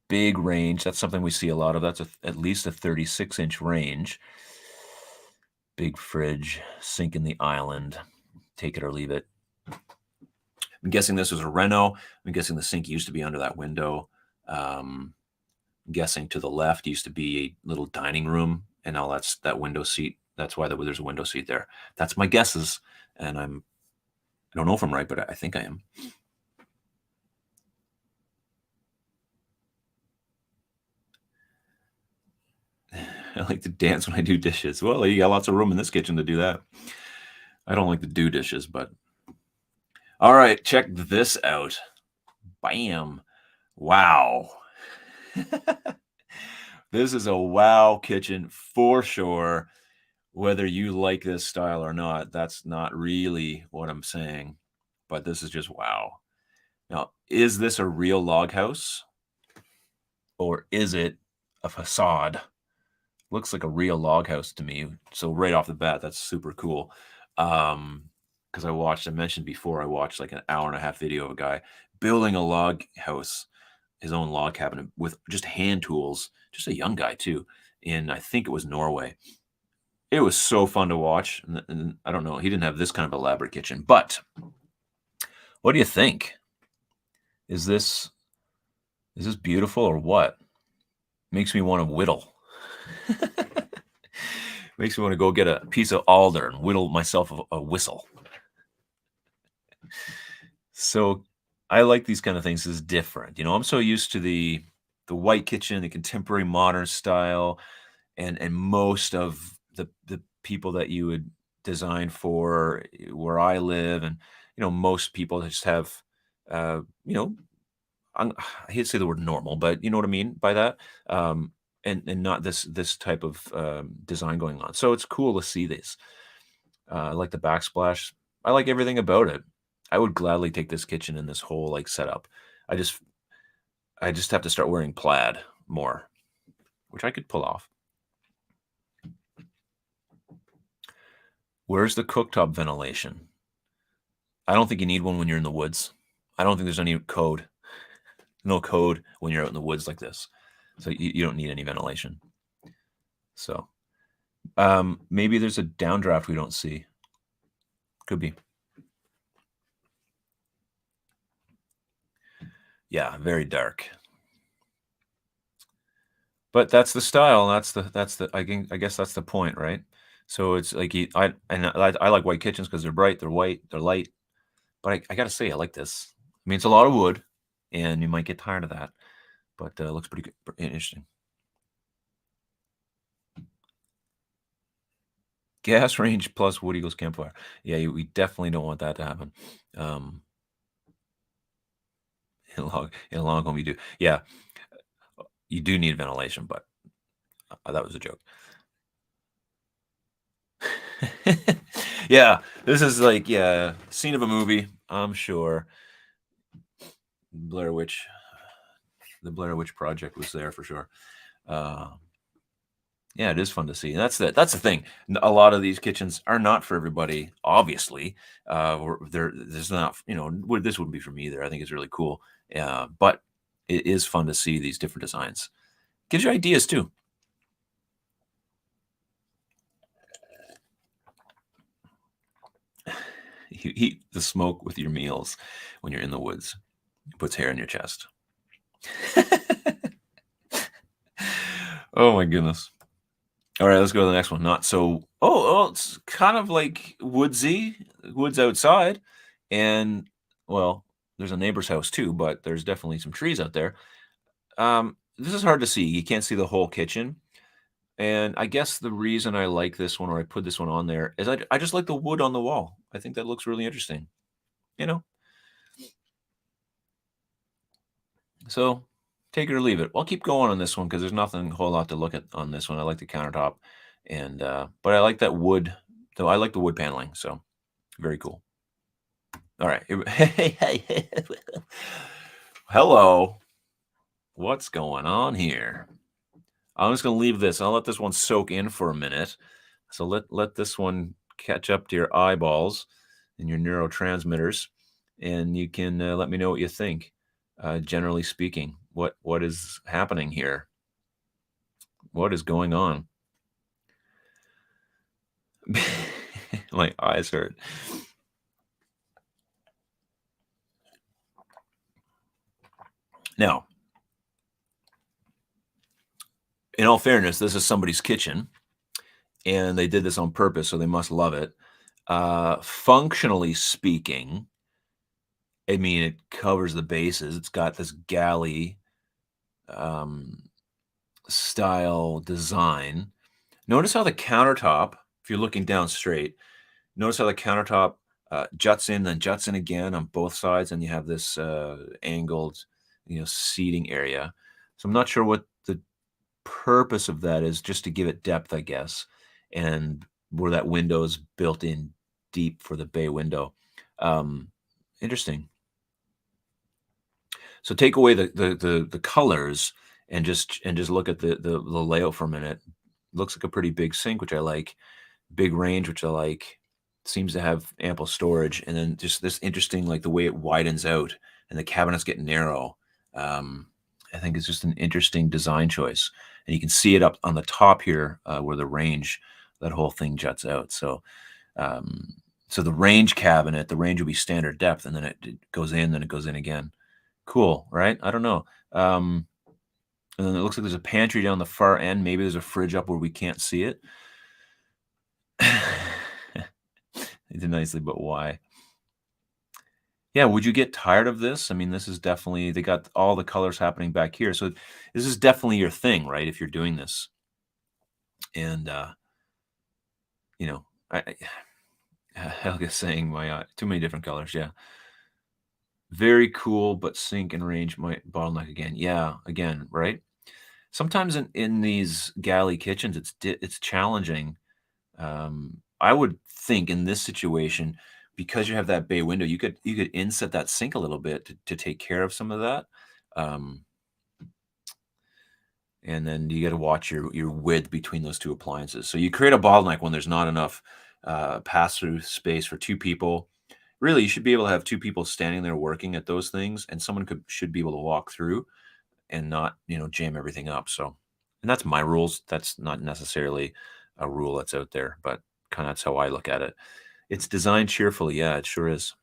big range. That's something we see a lot of. That's at least a 36-inch range. Big fridge, sink in the island. Take it or leave it. I'm guessing this was a reno. I'm guessing the sink used to be under that window. I'm guessing to the left used to be a little dining room, and now that's that window seat. That's why there's a window seat there. That's my guesses, and I don't know if I'm right, but I think I am. I like to dance when I do dishes. Well, you got lots of room in this kitchen to do that. I don't like to do dishes, but all right, check this out. Bam. Wow. This is a wow kitchen for sure. Whether you like this style or not, that's not really what I'm saying, but this is just wow. Now, is this a real log house or is it a facade? Looks like a real log house to me. So right off the bat, that's super cool. Because I mentioned before, I watched like an hour and a half video of a guy building a log house, his own log cabin with just hand tools, just a young guy too, in I think it was Norway. It was so fun to watch. And I don't know, he didn't have this kind of elaborate kitchen, but what do you think? Is this beautiful or what? Makes me want to whittle. Makes me want to go get a piece of alder and whittle myself a whistle. So I like these kind of things. It's different. I'm so used to the white kitchen, the contemporary modern style, and most of the people that you would design for where I live, and most people just have uh, you know I hate to say the word normal, but you know what I mean by that. And not this type of design going on. So it's cool to see this. I like the backsplash. I like everything about it. I would gladly take this kitchen and this whole like setup. I just have to start wearing plaid more, which I could pull off. Where's the cooktop ventilation? I don't think you need one when you're in the woods. I don't think there's any code. No code when you're out in the woods like this. So you don't need any ventilation. So maybe there's a downdraft we don't see. Could be. Yeah, very dark. But that's the style. That's the I guess that's the point, right? So it's like I like white kitchens because they're bright, they're white, they're light. But I gotta say, I like this. I mean, it's a lot of wood, and you might get tired of that, but it looks pretty good, interesting. Gas range plus Wood Eagles campfire. Yeah, we definitely don't want that to happen. In a long home, you do. Yeah, you do need ventilation, but that was a joke. Yeah, this is like scene of a movie. I'm sure. Blair Witch, the Blair Witch Project was there for sure. Yeah, it is fun to see. That's the thing. A lot of these kitchens are not for everybody, obviously. There's not, this wouldn't be for me either. I think it's really cool. But it is fun to see these different designs. Gives you ideas too. You heat the smoke with your meals when you're in the woods. It puts hair in your chest. Oh my goodness. All right, let's go to the next one. Not so. Oh, it's kind of like woodsy, woods outside, and well, there's a neighbor's house too, but there's definitely some trees out there. This is hard to see. You can't see the whole kitchen, and I guess the reason I like this one, or I put this one on there, is I just like the wood on the wall. I think that looks really interesting. you know. So take it or leave it. I'll keep going on this one because there's nothing a whole lot to look at on this one. I like the countertop, and but I like that wood. Though I like the wood paneling, so very cool. All right, hey, hello. What's going on here? I'm just gonna leave this. I'll let this one soak in for a minute. So let this one catch up to your eyeballs and your neurotransmitters, and you can let me know what you think. Generally speaking, what is happening here? What is going on? My eyes hurt. Now, in all fairness, this is somebody's kitchen, and they did this on purpose, so they must love it. Functionally speaking, I mean, it covers the bases. It's got this galley um, style design. Notice how the countertop, if you're looking down straight, notice how the countertop juts in, then juts in again on both sides, and you have this angled, seating area. So I'm not sure what the purpose of that is, just to give it depth, I guess, and where that window is built in deep for the bay window. Um, Interesting. So take away the colors and just look at the layout for a minute. Looks like a pretty big sink, which I like. Big range, which I like. Seems to have ample storage, and then just this interesting, like the way it widens out and the cabinets get narrow. Um, I think it's just an interesting design choice, and you can see it up on the top here where the range, that whole thing juts out. Um, so the range cabinet, the range will be standard depth, and then it goes in, then it goes in again. Cool, right? I don't know. And then it looks like there's a pantry down the far end. Maybe there's a fridge up where we can't see it. They did nicely, but why? Yeah, would you get tired of this? I mean, this is definitely they got all the colors happening back here. So this is definitely your thing, right? If you're doing this. And you know, Helga's saying my too many different colors. Yeah. Very cool, but sink and range might bottleneck again. Yeah, again, right? Sometimes in these galley kitchens, it's challenging. I would think in this situation, because you have that bay window, you could inset that sink a little bit to take care of some of that. Um, and then you got to watch your width between those two appliances. So you create a bottleneck when there's not enough pass through space for two people. Really, you should be able to have two people standing there working at those things, and someone should be able to walk through and not jam everything up. So, and that's my rules. That's not necessarily a rule that's out there, but kind of that's how I look at it. It's designed cheerfully. Yeah, it sure is.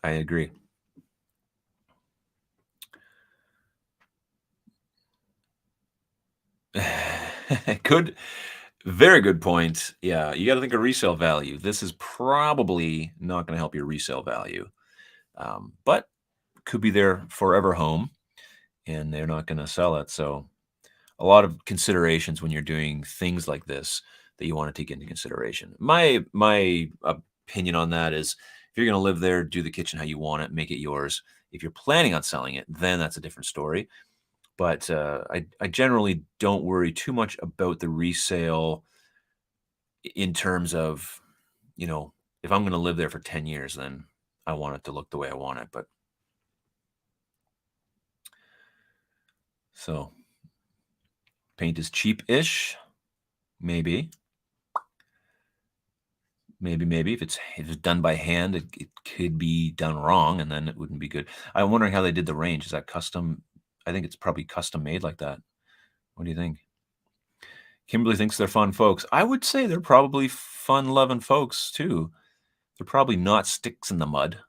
I agree. Good, very good point. Yeah, you got to think of resale value. This is probably not going to help your resale value, but could be their forever home, and they're not going to sell it. So a lot of considerations when you're doing things like this that you want to take into consideration. My opinion on that is if you're going to live there, do the kitchen how you want it, make it yours. If you're planning on selling it, then that's a different story. But I generally don't worry too much about the resale in terms of, you know, if I'm going to live there for 10 years, then I want it to look the way I want it. But so paint is cheap-ish, maybe. Maybe if it's done by hand, it could be done wrong, and then it wouldn't be good. I'm wondering how they did the range. Is that custom? I think it's probably custom made like that. What do you think? Kimberly thinks they're fun folks. I would say they're probably fun-loving folks too. They're probably not sticks in the mud,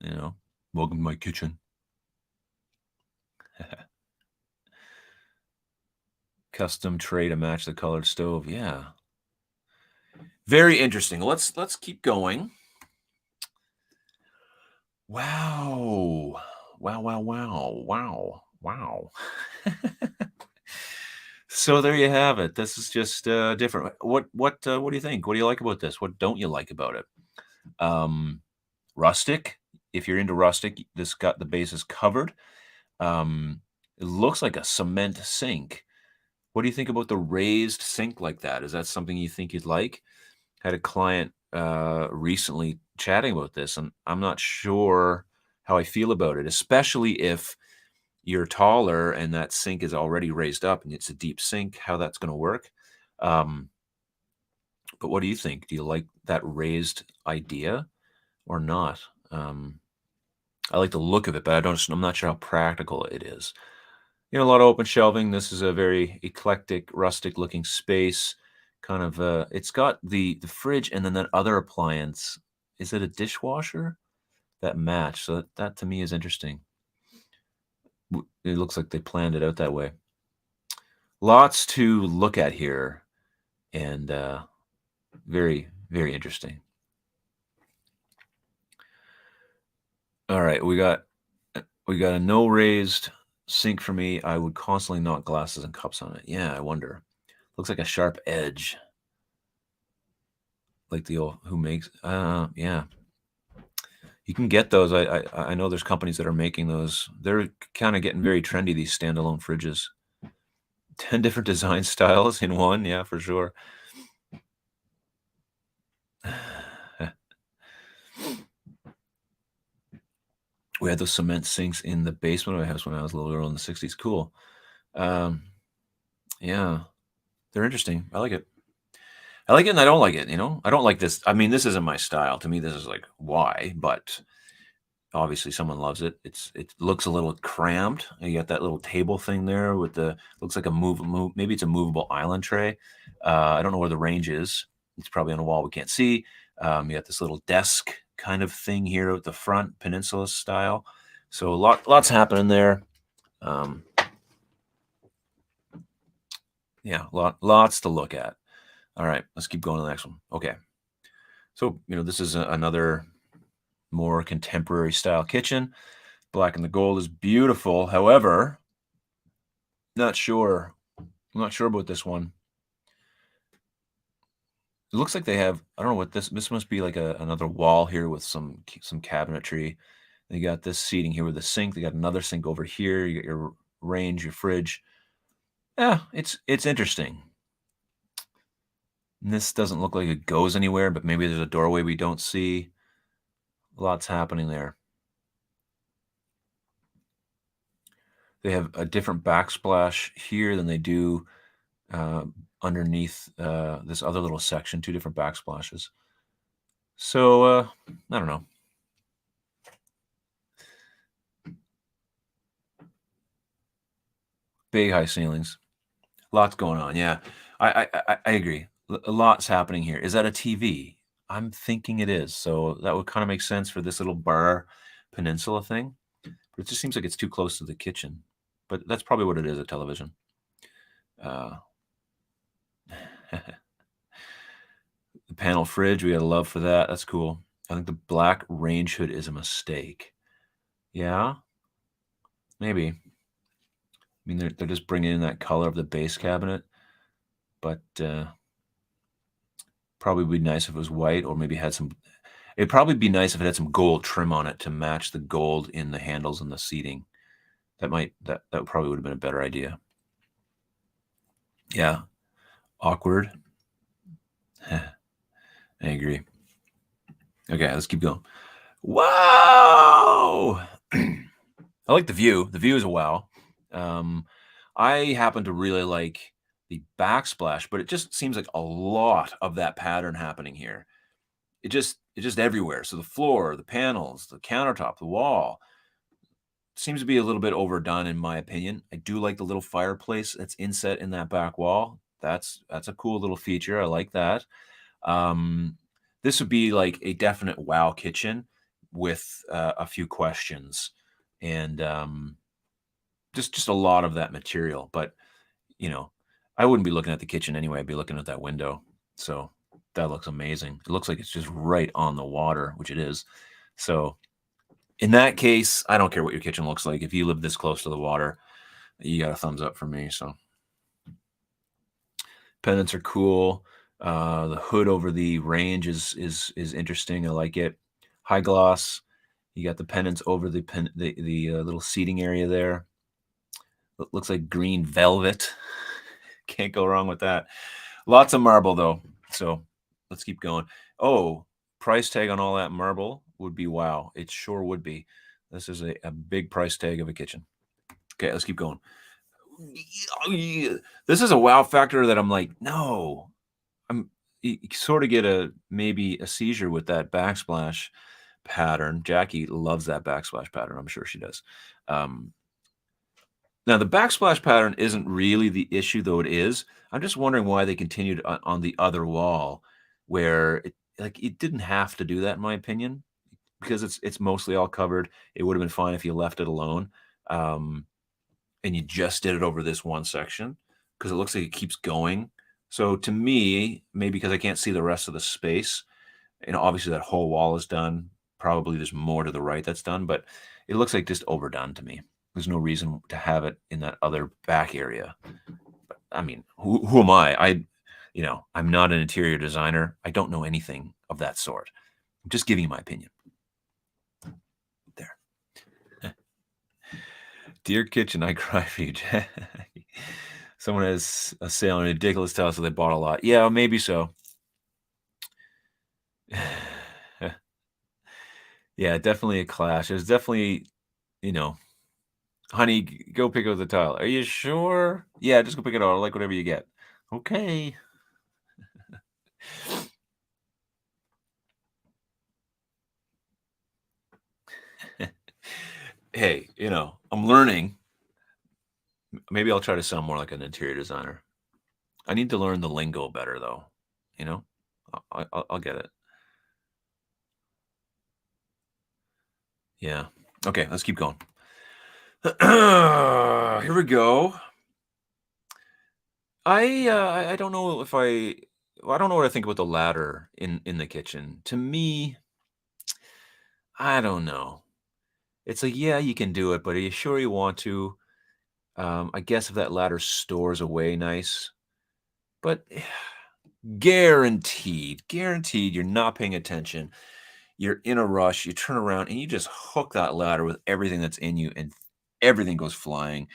you know. Welcome to my kitchen. Custom tray to match the colored stove. Yeah. Very interesting. Let's keep going. Wow. Wow, wow, wow. Wow. Wow. So there you have it. This is just different. What do you think? What do you like about this? What don't you like about it? Um, Rustic? if you're into rustic, this got the base is covered. It looks like a cement sink. What do you think about the raised sink like that? Is that something you think you'd like? Had a client recently chatting about this, and I'm not sure how I feel about it, especially if you're taller and that sink is already raised up and it's a deep sink, how that's going to work. Um, but what do you think? Do you like that raised idea or not? I like the look of it, but I'm not sure how practical it is. A lot of open shelving. This is a very eclectic, rustic looking space. Kind of, it's got the fridge and then that other appliance. Is it a dishwasher that match? So that to me is interesting. It looks like they planned it out that way. Lots to look at here, and very, very interesting. All right, we got a no raised sink for me. I would constantly knock glasses and cups on it. Yeah, I wonder. Looks like a sharp edge. Like the old who makes yeah. You can get those. I know there's companies that are making those. They're kind of getting very trendy, these standalone fridges. 10 different design styles in one, yeah, for sure. We had those cement sinks in the basement of my house when I was a little girl in the 60s. Cool. Yeah. They're interesting. I like it. I like it and I don't like it, I don't like this. I mean, this isn't my style. To me, this is like, why? But obviously someone loves it. It looks a little cramped. You got that little table thing there with looks like a maybe it's a movable island tray. I don't know where the range is. It's probably on a wall we can't see. You got this little desk kind of thing here at the front, peninsula style. So lots happening there. Yeah, lots to look at. All right, let's keep going to the next one. Okay. So, this is another more contemporary style kitchen. Black and the gold is beautiful. However, I'm not sure about this one. It looks like they have, I don't know what this must be like another wall here with some cabinetry. They got this seating here with a sink. They got another sink over here. You got your range, your fridge. Yeah, it's interesting. And this doesn't look like it goes anywhere, but maybe there's a doorway we don't see. Lots happening there. They have a different backsplash here than they do underneath this other little section, 2 different backsplashes. So, I don't know. Big high ceilings. Lots going on, yeah. I agree. Lots happening here. Is that a TV? I'm thinking it is, so that would kinda make sense for this little bar peninsula thing, but it just seems like it's too close to the kitchen, but that's probably what it is, a television. Uh The panel fridge, we got a love for that, that's cool. I think the black range hood is a mistake. Yeah? Maybe. I mean, they're just bringing in that color of the base cabinet, but, probably would be nice if it was white or maybe had some it'd probably be nice if it had some gold trim on it to match the gold in the handles and the seating. That probably would have been a better idea. Yeah. Awkward. I agree. Okay, let's keep going. Wow! I like the view. The view is a wow. I happen to really like the backsplash, but it just seems like a lot of that pattern happening here. It's just everywhere. So the floor, the panels, the countertop, the wall seems to be a little bit overdone in my opinion. I do like the little fireplace that's inset in that back wall. That's a cool little feature. I like that. Um, this would be like a definite wow kitchen with a few questions and just a lot of that material. But you know, I wouldn't be looking at the kitchen anyway. I'd be looking at that window. So that looks amazing. It looks like it's just right on the water, which it is. So in that case, I don't care what your kitchen looks like. If you live this close to the water, you got a thumbs up from me. So pendants are cool. The hood over the range is interesting. I like it. High gloss. You got the pendants over the little seating area there. Looks like green velvet. Can't go wrong with that. Lots of marble though. So let's keep going. Oh, price tag on all that marble would be wow. It sure would be. This is a big price tag of a kitchen. Okay, let's keep going. This is a wow factor that I'm like, no. You sort of get maybe a seizure with that backsplash pattern. Jackie loves that backsplash pattern. I'm sure she does. Now the backsplash pattern isn't really the issue, though it is. I'm just wondering why they continued on the other wall, where it didn't have to do that, in my opinion, because it's mostly all covered. It would have been fine if you left it alone, and you just did it over this one section because it looks like it keeps going. So to me, maybe because I can't see the rest of the space, obviously that whole wall is done. Probably there's more to the right that's done, but it looks like just overdone to me. There's no reason to have it in that other back area. But, I mean, who am I? I'm not an interior designer. I don't know anything of that sort. I'm just giving you my opinion. There. Dear Kitchen, I cry for you, Jack. Someone has a sale on ridiculous tile, so they bought a lot. Yeah, maybe so. Yeah, definitely a clash. There's definitely, honey, go pick up the tile. Are you sure? Yeah, just go pick it up. I like whatever you get. Okay. Hey, I'm learning. Maybe I'll try to sound more like an interior designer. I need to learn the lingo better, though. You know, I'll get it. Yeah. Okay, let's keep going. Here we go. I don't know if I don't know what I think about the ladder in the kitchen. To me, I don't know. It's like, yeah, you can do it, but are you sure you want to? I guess if that ladder stores away nice, but guaranteed you're not paying attention. You're in a rush, you turn around and you just hook that ladder with everything that's in you and everything goes flying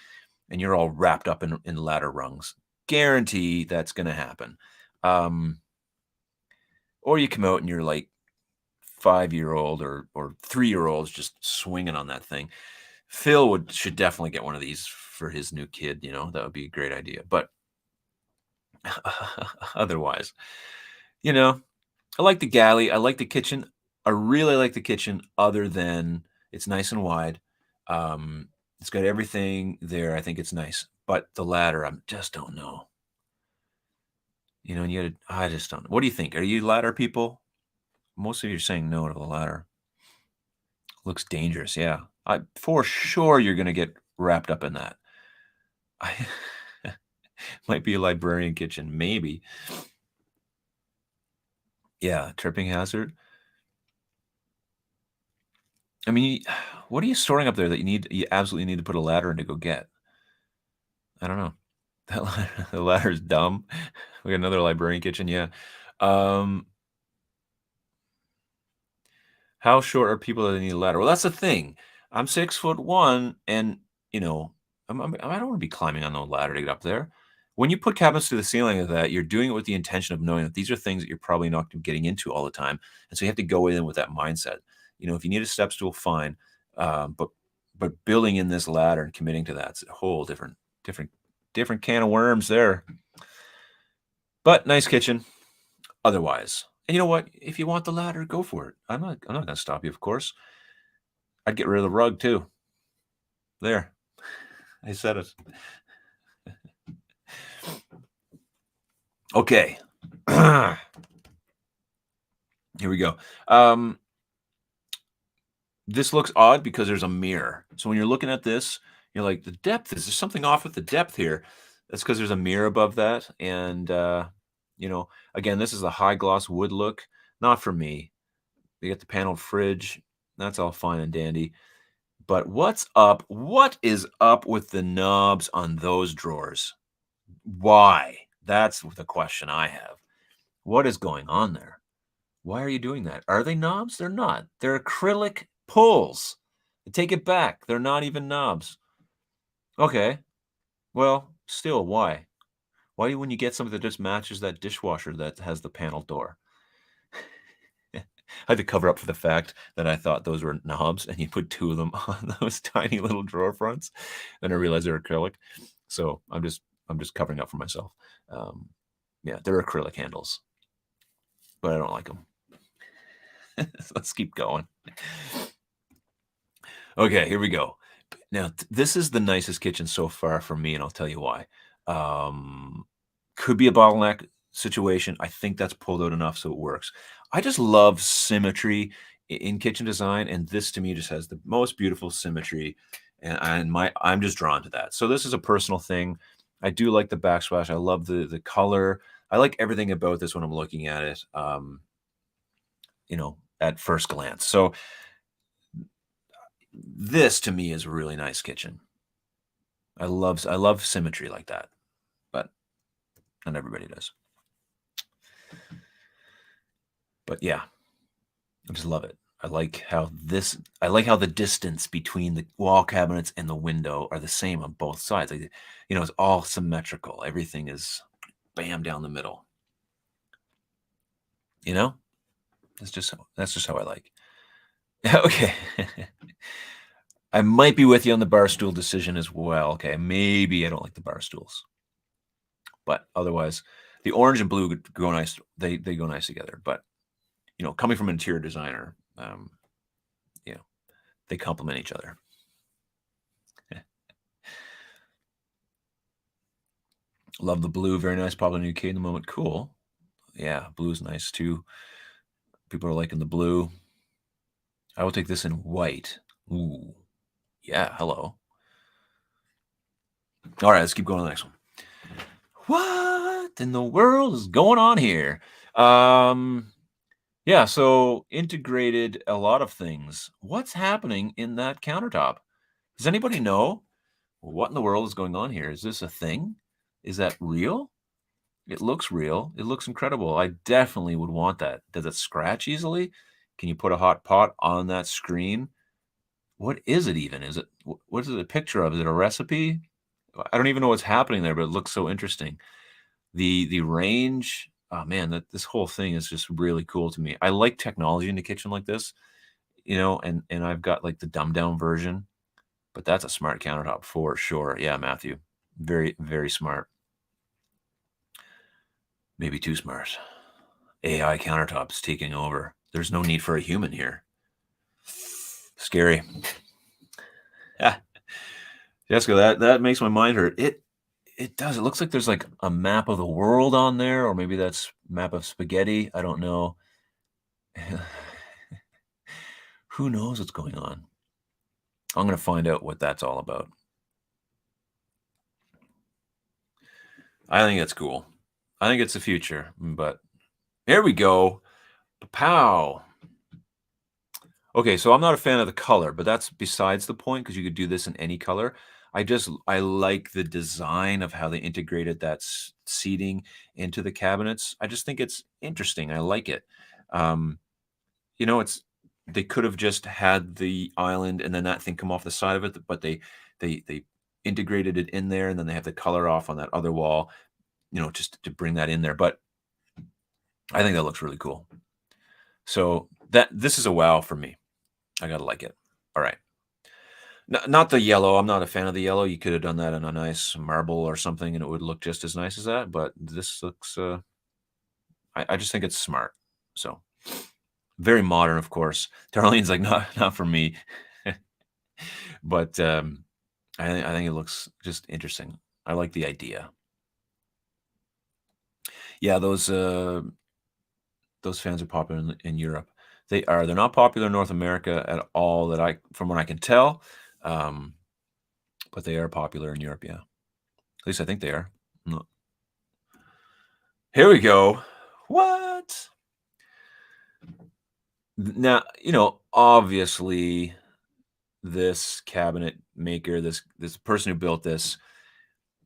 and you're all wrapped up in ladder rungs. Guarantee that's going to happen. Um, or you come out and you're like 5-year-old or 3-year-olds just swinging on that thing. Phil should definitely get one of these for his new kid. That would be a great idea. But otherwise, I like the galley. I like the kitchen. I really like the kitchen, other than it's nice and wide. It's got everything there. I think it's nice. But the ladder, I just don't know. And I just don't know. What do you think? Are you ladder people? Most of you are saying no to the ladder. Looks dangerous. Yeah. For sure, you're going to get wrapped up in that. I might be a librarian kitchen. Maybe. Yeah. Tripping hazard. I mean, what are you storing up there that you absolutely need to put a ladder in to go get? I don't know. The ladder's dumb. We got another librarian kitchen, yeah. How short are people that need a ladder? Well, that's the thing. I'm 6'1", and I don't want to be climbing on no ladder to get up there. When you put cabinets to the ceiling of that, you're doing it with the intention of knowing that these are things that you're probably not getting into all the time, and so you have to go in with that mindset. If you need a step stool, fine, but building in this ladder and committing to that's a whole different can of worms there. But nice kitchen, otherwise. And you know what? If you want the ladder, go for it. I'm not going to stop you, of course. I'd get rid of the rug too. There, I said it. Okay. Here we go. This looks odd because there's a mirror. So when you're looking at this, you're like, the depth, is there something off with the depth here? That's because there's a mirror above that. And, again, this is a high gloss wood look. Not for me. We get the paneled fridge. That's all fine and dandy. But what's up? What is up with the knobs on those drawers? Why? That's the question I have. What is going on there? Why are you doing that? Are they knobs? They're not. They're acrylic pulls. Take it back. They're not even knobs. Okay. Well, still, why? Why wouldn't you get something that just matches that dishwasher that has the panel door? I had to cover up for the fact that I thought those were knobs, and you put 2 of them on those tiny little drawer fronts. Then I realized they're acrylic. So I'm just covering up for myself. Yeah, they're acrylic handles, but I don't like them. Let's keep going. Okay, here we go. Now, this is the nicest kitchen so far for me, and I'll tell you why. Could be a bottleneck situation. I think that's pulled out enough so it works. I just love symmetry in kitchen design, and this to me just has the most beautiful symmetry, and I'm just drawn to that. So this is a personal thing. I do like the backsplash. I love the color. I like everything about this when I'm looking at it. At first glance. So this to me is a really nice kitchen. I love symmetry like that, but not everybody does. But yeah, I just love it. I like how the distance between the wall cabinets and the window are the same on both sides. Like, it's all symmetrical. Everything is bam down the middle. That's just how I like. Okay. I might be with you on the bar stool decision as well. Okay, maybe I don't like the bar stools, but otherwise, the orange and blue go nice. They go nice together. But coming from an interior designer, they complement each other. Love the blue. Very nice. Probably in the UK in the moment. Cool. Yeah, blue is nice too. People are liking the blue. I will take this in white. Ooh, yeah. Hello. All right, let's keep going to the next one. What in the world is going on here? Yeah, so integrated a lot of things. What's happening in that countertop? Does anybody know what in the world is going on here? Is this a thing? Is that real? It looks real. It looks incredible. I definitely would want that. Does it scratch easily? Can you put a hot pot on that screen? What is it even? What is it a picture of? Is it a recipe? I don't even know what's happening there, but it looks so interesting. The range, oh man, this whole thing is just really cool to me. I like technology in the kitchen like this, and I've got like the dumbed down version, but that's a smart countertop for sure. Yeah, Matthew, very, very smart. Maybe too smart. AI countertops taking over. There's no need for a human here. Scary. Yeah. Jessica, that makes my mind hurt. It does. It looks like there's like a map of the world on there, or maybe that's map of spaghetti. I don't know. Who knows what's going on? I'm going to find out what that's all about. I think it's cool. I think it's the future, but here we go. Pow. Okay, so I'm not a fan of the color, but that's besides the point because you could do this in any color. I like the design of how they integrated that seating into the cabinets. I just think it's interesting. I like it. They could have just had the island and then that thing come off the side of it, but they integrated it in there, and then they have the color off on that other wall, just to bring that in there. But I think that looks really cool. So this is a wow for me. I gotta like it. All right. Not the yellow. I'm not a fan of the yellow. You could have done that in a nice marble or something, and it would look just as nice as that. But this looks. I just think it's smart. So very modern, of course. Darlene's like not for me, but I think it looks just interesting. I like the idea. Yeah, those fans are popular in Europe. They are. They're not popular in North America at all. From what I can tell. But they are popular in Europe, yeah. At least I think they are. No. Here we go. What? Now, obviously this cabinet maker, this person who built this,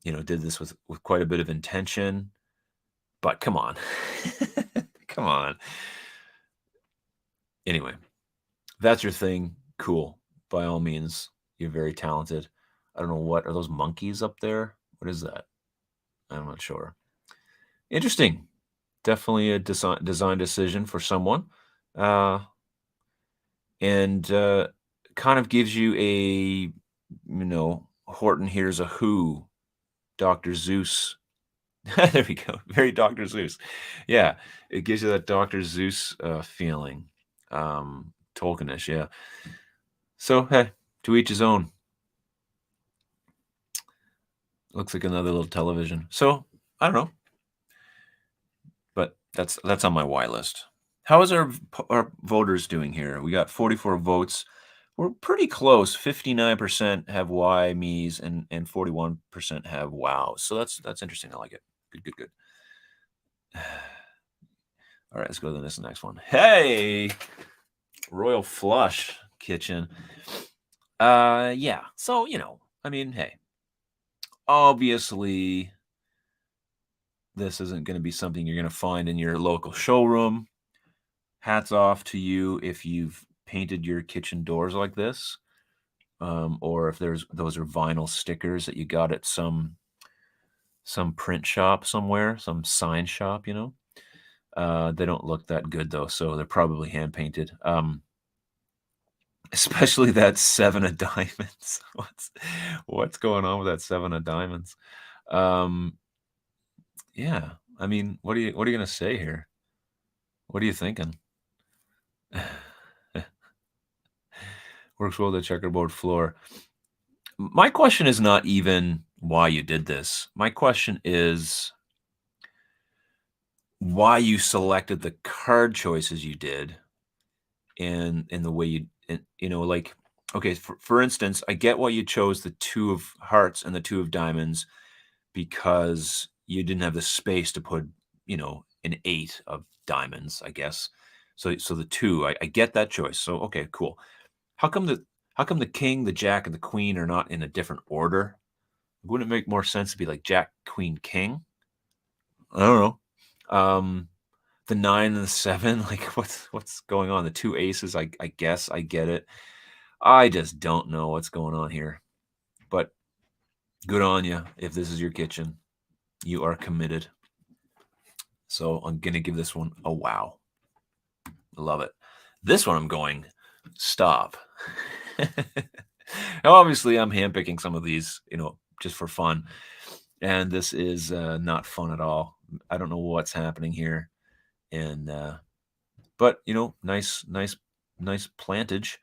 did this with quite a bit of intention. But come on. Come on. Anyway, that's your thing. cool. By all means, you're very talented. I don't know what are those monkeys up there? What is that? I'm not sure. Interesting. Definitely a design decision for someone. Uh, and kind of gives you a, Horton hears a who, Dr. Zeus. There we go. Very Dr. Zeus. Yeah, it gives you that Dr. Zeus feeling. Tolkienish, yeah. So, hey, to each his own. Looks like another little television. So, I don't know, but that's on my Y list. How is our voters doing here? We got 44 votes. We're pretty close. 59% have why me's and 41% have wow. So that's interesting. I like it. Good, good, good. All right, let's go to this next one. Hey, Royal Flush Kitchen. Yeah. So, I mean, hey, obviously this isn't going to be something you're going to find in your local showroom. Hats off to you if you've painted your kitchen doors like this. Or if those are vinyl stickers that you got at some print shop somewhere, some sign shop, they don't look that good though, so they're probably hand painted. Especially that seven of diamonds. What's going on with that seven of diamonds? Um, yeah, I mean, what are you gonna say here? What are you thinking? Works well the checkerboard floor. My question is not even why you did this. My question is why you selected the card choices you did and the way like, okay, for instance, I get why you chose the two of hearts and the two of diamonds because you didn't have the space to put, an eight of diamonds, I guess. So the two, I get that choice. So okay, cool. How come the king, the jack, and the queen are not in a different order? Wouldn't it make more sense to be like jack, queen, king? I don't know. The 9 and the 7, like, what's going on? The 2 aces, I guess I get it. I just don't know what's going on here, but good on you if this is your kitchen. You are committed. So I'm gonna give this one a wow. I love it. This one I'm going, stop. Now, obviously, I'm handpicking some of these, just for fun, and this is not fun at all. I don't know what's happening here, and but nice plantage,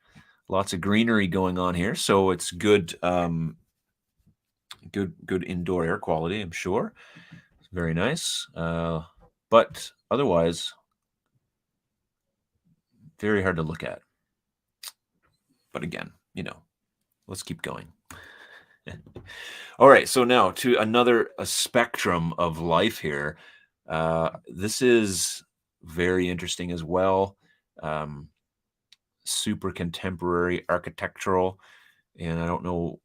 lots of greenery going on here, so it's good, good indoor air quality, I'm sure. Very nice, but otherwise, very hard to look at. But again, let's keep going. All right, so now to a spectrum of life here. This is very interesting as well. Um, Super contemporary architectural, and I don't know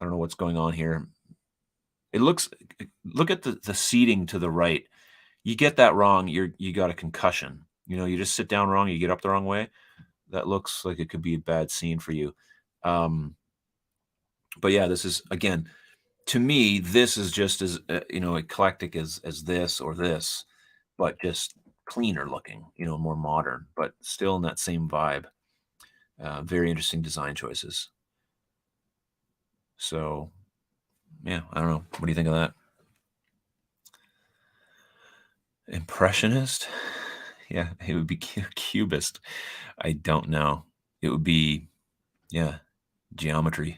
what's going on here. It looks Look at the seating to the right. You get that wrong, you got a concussion. You just sit down wrong, you get up the wrong way. That looks like it could be a bad scene for you. Um, but yeah, this is again, to me, this is just as eclectic as this or this, but just cleaner looking, more modern, but still in that same vibe. Very interesting design choices. So yeah, I don't know. What do you think of that? Impressionist? Yeah, it would be cubist. I don't know. It would be, yeah, geometryist.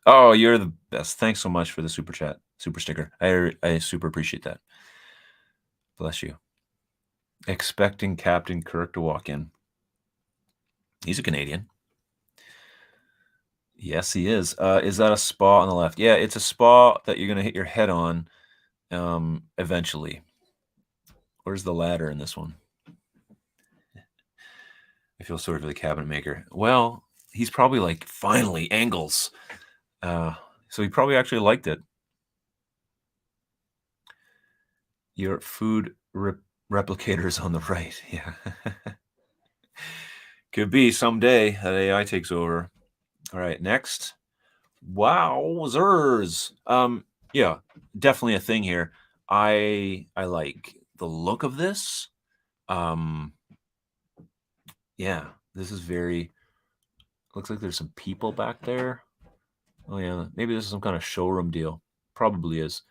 Oh, you're the best. Thanks so much for the super chat, super sticker. I super appreciate that. Bless you. Expecting Captain Kirk to walk in. He's a Canadian. Yes, he is. Is that a spa on the left? Yeah, it's a spa that you're gonna hit your head on eventually. Where's the ladder in this one? I feel sorry for the cabinet maker. Well, he's probably like, finally, angles. So he probably actually liked it. Your food replicators on the right. Yeah. Could be someday that AI takes over. All right, next. Wowzers. Yeah, definitely a thing here. I like the look of this. Um, yeah, this is very looks like there's some people back there. Oh yeah, maybe this is some kind of showroom deal. Probably is,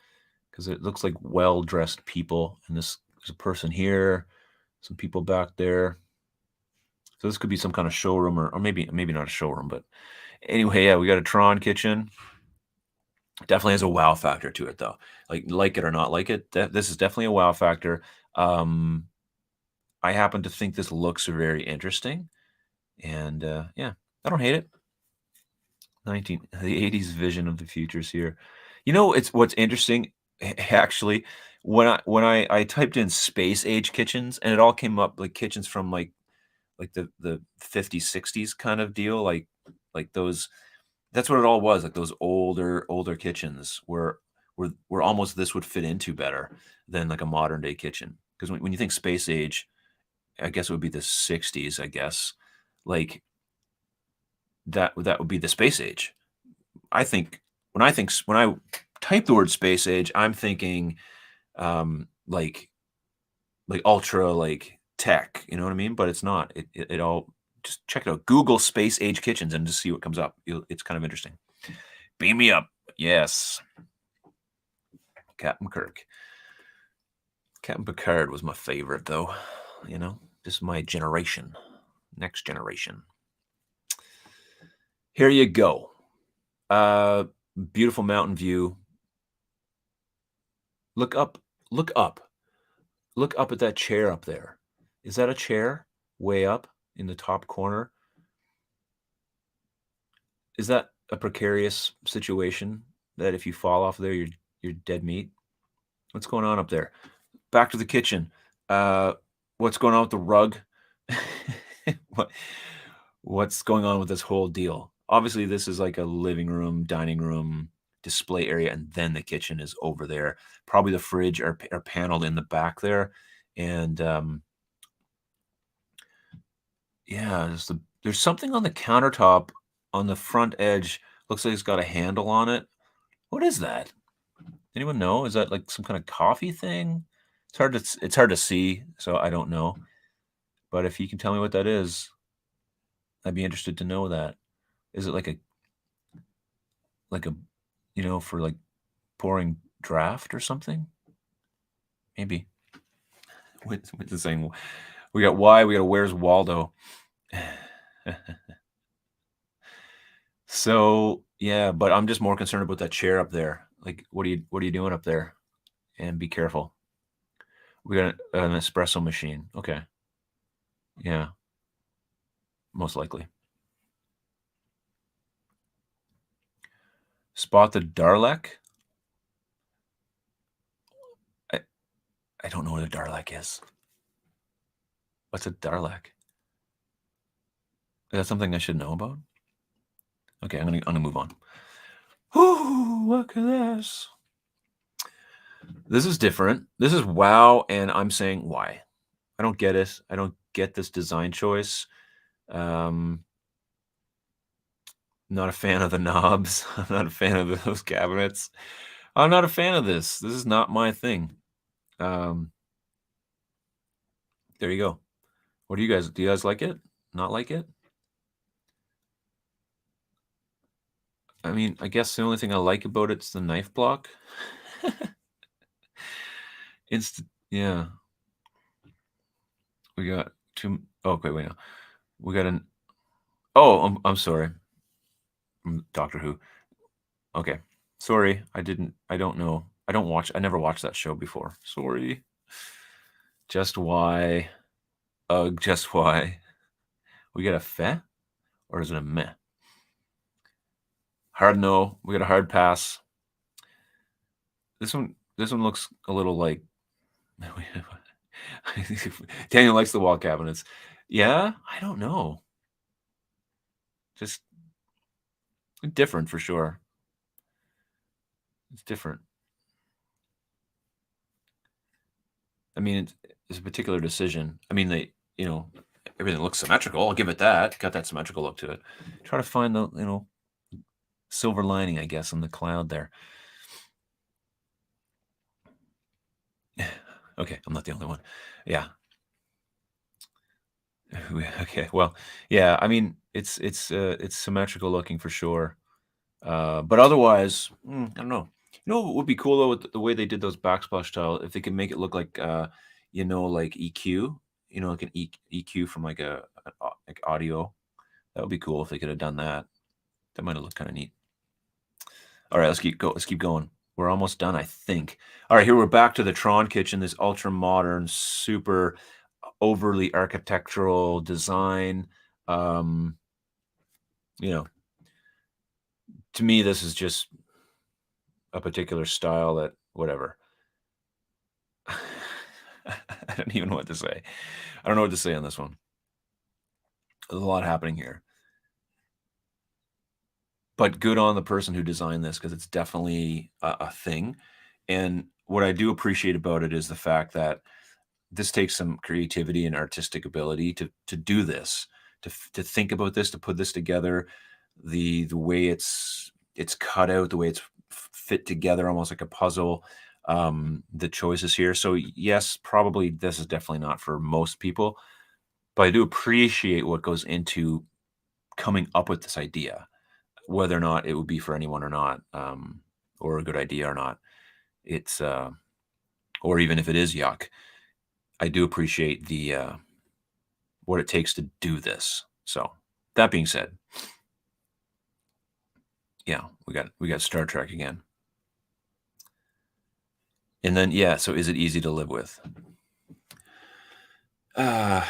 because it looks like well-dressed people, and there's a person here, some people back there. So this could be some kind of showroom, or maybe not a showroom, but anyway, yeah, we got a Tron kitchen. Definitely has a wow factor to it, though. Like it or not like it, this is definitely a wow factor. Um, I happen to think this looks very interesting, and yeah, I don't hate it. The 80s vision of the future's here. You know, it's what's interesting, actually, when I typed in space age kitchens, and it all came up like kitchens from like the 50s, 60s kind of deal, like those. That's what it all was, like those older kitchens where almost this would fit into better than like a modern day kitchen. Because when you think space age, I guess it would be the 60s, I guess. Like that would be the space age. I think when I type the word space age, I'm thinking um like ultra like tech, you know what I mean? But it's not. It all just check it out. Google space age kitchens and just see what comes up. It's kind of interesting. Beam me up. Yes. Captain Kirk. Captain Picard was my favorite though. You know, just my generation. Next generation. Here you go. Uh Beautiful mountain view. Look up. Look up. Look up at that chair up there. Is that a chair way up in the top corner? Is that a precarious situation that if you fall off there, you're dead meat? What's going on up there? Back to the kitchen. Uh, what's going on with the rug? What what's going on with this whole deal? Obviously, this is like a living room, dining room, display area, and then the kitchen is over there. Probably the fridge are paneled in the back there, and yeah, there's something on the countertop on the front edge. Looks like it's got a handle on it. What is that? Anyone know? Is that like some kind of coffee thing? It's hard to see, so I don't know. But if you can tell me what that is, I'd be interested to know that. Is it like a for like pouring draft or something? Maybe. With the saying, we got why, we got where's Waldo. So yeah, but I'm just more concerned about that chair up there. Like, what are you doing up there? And be careful. We got an espresso machine. Okay. Yeah, most likely. Spot the Darlek? I I don't know what a Darlek is. What's a Darlek? Is that something I should know about? Okay, I'm gonna move on. Ooh, look at this. This is different. This is wow, and I'm saying why. I don't get it. I don't get this design choice. Um, not a fan of the knobs. I'm not a fan of those cabinets. I'm not a fan of this. This is not my thing. Um, there you go. What do you guys like it? Not like it? I mean, I guess the only thing I like about it's the knife block. Yeah. We got two. Oh, okay, wait, no. We got an. Oh, I'm sorry. Doctor Who. Okay, sorry. I don't know. I don't watch. I never watched that show before. Sorry. Just why? Just why? We got a feh, or is it a meh? Hard no. We got a hard pass. This one looks a little like. Daniel likes the wall cabinets. Yeah, I don't know. Just different for sure. It's different. I mean, it's a particular decision. I mean, they, everything looks symmetrical. I'll give it that. Got that symmetrical look to it. Try to find the, silver lining, I guess, in the cloud there. Okay, I'm not the only one. Yeah. Okay. Well, yeah. I mean, it's symmetrical looking for sure. But otherwise, I don't know. You know what would be cool though with the way they did those backsplash tile, if they could make it look like like EQ, like an EQ from like like audio. That would be cool if they could have done that. That might have looked kind of neat. All right, let's keep going. We're almost done, I think. All right, here we're back to the Tron kitchen, this ultra modern, super overly architectural design. You know, to me, this is just a particular style that whatever. I don't even know what to say. I don't know what to say on this one. There's a lot happening here. But good on the person who designed this because it's definitely a thing. And what I do appreciate about it is the fact that this takes some creativity and artistic ability to do this, to think about this, to put this together, the way it's cut out, the way it's fit together, almost like a puzzle. The choices here. So yes, probably this is definitely not for most people, but I do appreciate what goes into coming up with this idea, whether or not it would be for anyone or not, or a good idea or not. It's or even if it is yuck, I do appreciate the what it takes to do this. So that being said, yeah, we got Star Trek again. And then yeah, so is it easy to live with? And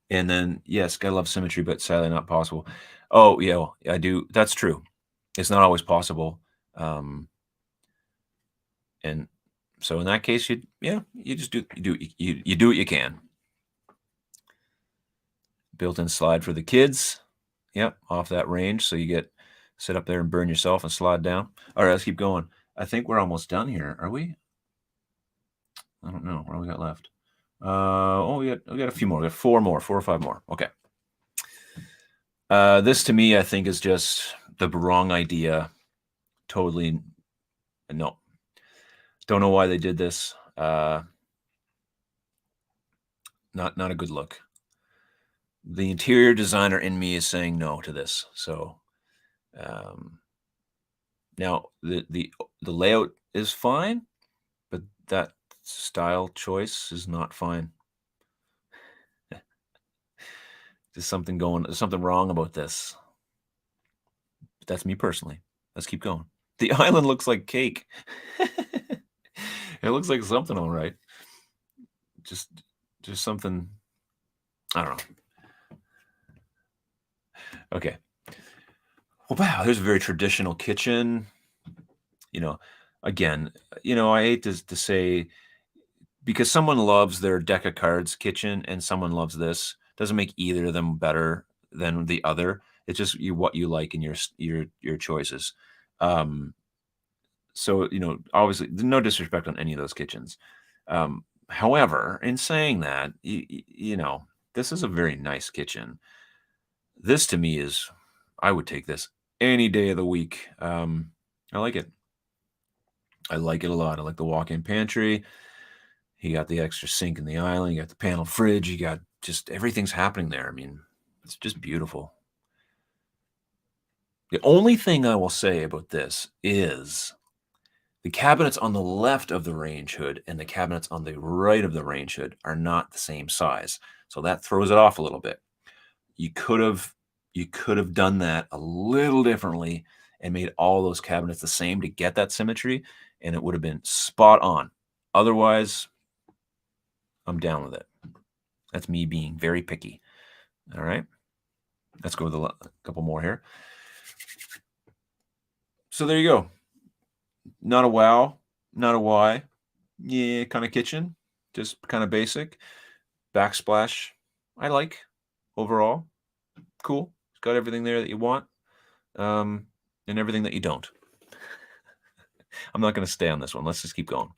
then yes, gotta love symmetry, but sadly not possible. Oh yeah, well, I do. That's true. It's not always possible. And so in that case, you just you do what you can. Built-in slide for the kids. Yep, off that range, so you get sit up there and burn yourself and slide down. All right, let's keep going. I think we're almost done here. Are we? I don't know. What do we got left? We got a few more. We got 4 or 5 more. Okay. This to me, I think, is just the wrong idea. Totally, no. Don't know why they did this. Not a good look. The interior designer in me is saying no to this. So now the layout is fine, but that style choice is not fine. There's something wrong about this. But that's me personally. Let's keep going. The island looks like cake. It looks like something, all right. Just something. I don't know. Okay. Well, wow, there's a very traditional kitchen. Again, I hate to say, because someone loves their deck of cards kitchen and someone loves this, doesn't make either of them better than the other. It's just what you like in your choices. So obviously, no disrespect on any of those kitchens. However, in saying that, this is a very nice kitchen. This to me is, I would take this any day of the week. I like it. I like it a lot. I like the walk-in pantry. You got the extra sink in the island. You got the panel fridge. You got just everything's happening there. I mean, it's just beautiful. The only thing I will say about this is the cabinets on the left of the range hood and the cabinets on the right of the range hood are not the same size. So that throws it off a little bit. You could have done that a little differently and made all those cabinets the same to get that symmetry, and it would have been spot on. Otherwise, I'm down with it. That's me being very picky. All right. Let's go with a couple more here. So there you go. Not a wow, not a why. Yeah, kind of kitchen. Just kind of basic. Backsplash, I like overall. Cool. It's got everything there that you want, and everything that you don't. I'm not going to stay on this one. Let's just keep going.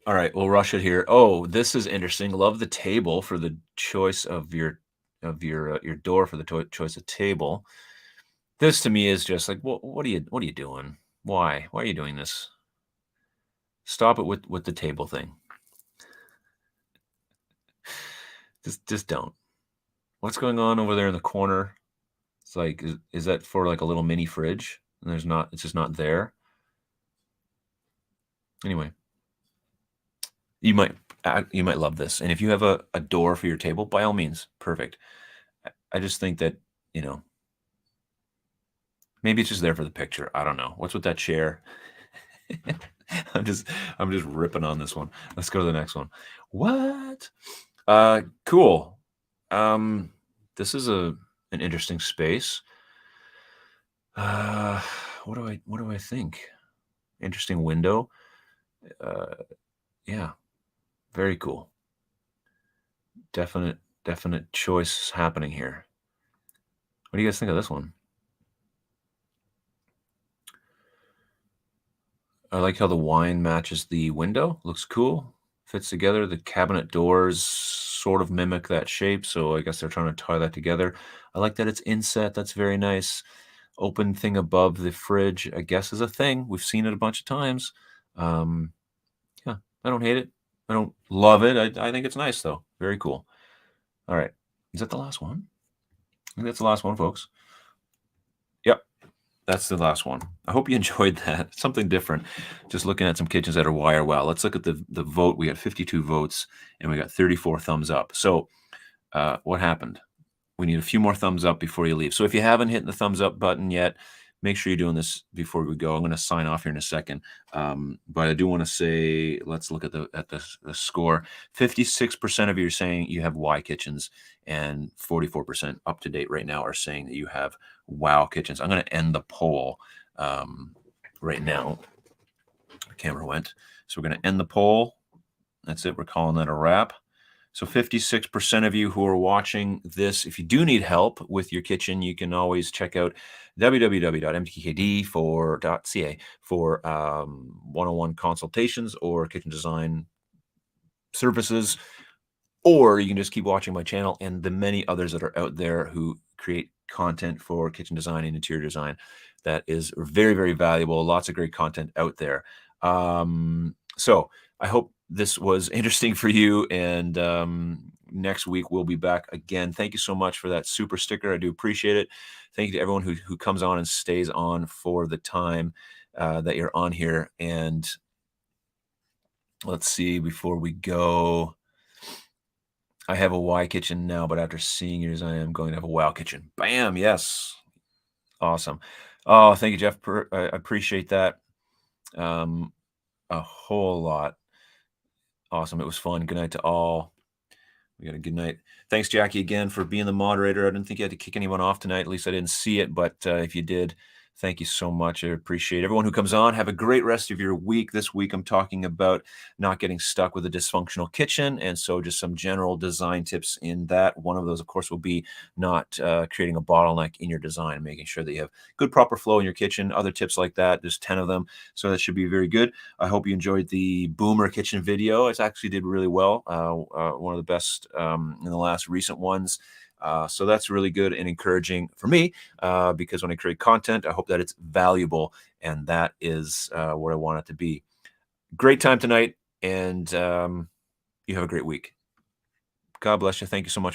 All right, we'll rush it here. Oh, this is interesting. Love the table for the choice of your door for the choice of table. This to me is just like, what are you doing? Why are you doing this? Stop it with the table thing. Just don't. What's going on over there in the corner? It's like, is that for like a little mini fridge? And there's not. It's just not there. Anyway, you might you might love this, and if you have a door for your table, by all means, perfect. I just think that you know maybe it's just there for the picture. I don't know. What's with that chair? I'm just I'm just ripping on this one. Let's go to the next one. What? Cool. This is an interesting space. Uh, what do I think? Interesting window. Uh, yeah, very cool. Definite choice happening here. What do you guys think of this one? I like how the wine matches the window. Looks cool. Fits together. The cabinet doors sort of mimic that shape, so I guess they're trying to tie that together. I like that it's inset. That's very nice. Open thing above the fridge, I guess, is a thing. We've seen it a bunch of times. Um, yeah, I don't hate it. I don't love it. I think it's nice though. Very cool. All right. Is that the last one? I think that's the last one, folks. Yep. That's the last one. I hope you enjoyed that. Something different. Just looking at some kitchens that are wire well. Let's look at the vote. We got 52 votes and we got 34 thumbs up. So what happened? We need a few more thumbs up before you leave. So if you haven't hit the thumbs up button yet, make sure you're doing this before we go. I'm going to sign off here in a second. But I do want to say, let's look at the score. 56% of you are saying you have Y kitchens, and 44% up to date right now are saying that you have Wow kitchens. I'm going to end the poll right now. The camera went. So we're going to end the poll. That's it. We're calling that a wrap. So 56% of you who are watching this, if you do need help with your kitchen, you can always check out www.mtkd.ca for one-on-one consultations or kitchen design services. Or you can just keep watching my channel and the many others that are out there who create content for kitchen design and interior design. That is very, very valuable. Lots of great content out there. So I hope this was interesting for you. And next week we'll be back again. Thank you so much for that super sticker. I do appreciate it. Thank you to everyone who comes on and stays on for the time that you're on here. And let's see, before we go, I have a Y kitchen now, but after seeing yours, I am going to have a Wow kitchen. Bam! Yes. Awesome. Oh, thank you, Jeff. I appreciate that a whole lot. Awesome. It was fun. Good night to all. We got a good night. Thanks, Jackie, again for being the moderator. I didn't think you had to kick anyone off tonight. At least I didn't see it, but if you did, thank you so much. I appreciate everyone who comes on. Have a great rest of your week. This week, I'm talking about not getting stuck with a dysfunctional kitchen. And so just some general design tips in that. One of those, of course, will be not creating a bottleneck in your design, making sure that you have good, proper flow in your kitchen. Other tips like that, there's 10 of them. So that should be very good. I hope you enjoyed the Boomer kitchen video. It actually did really well. One of the best in the last recent ones. So that's really good and encouraging for me because when I create content, I hope that it's valuable, and that is what I want it to be. Great time tonight, and you have a great week. God bless you. Thank you so much.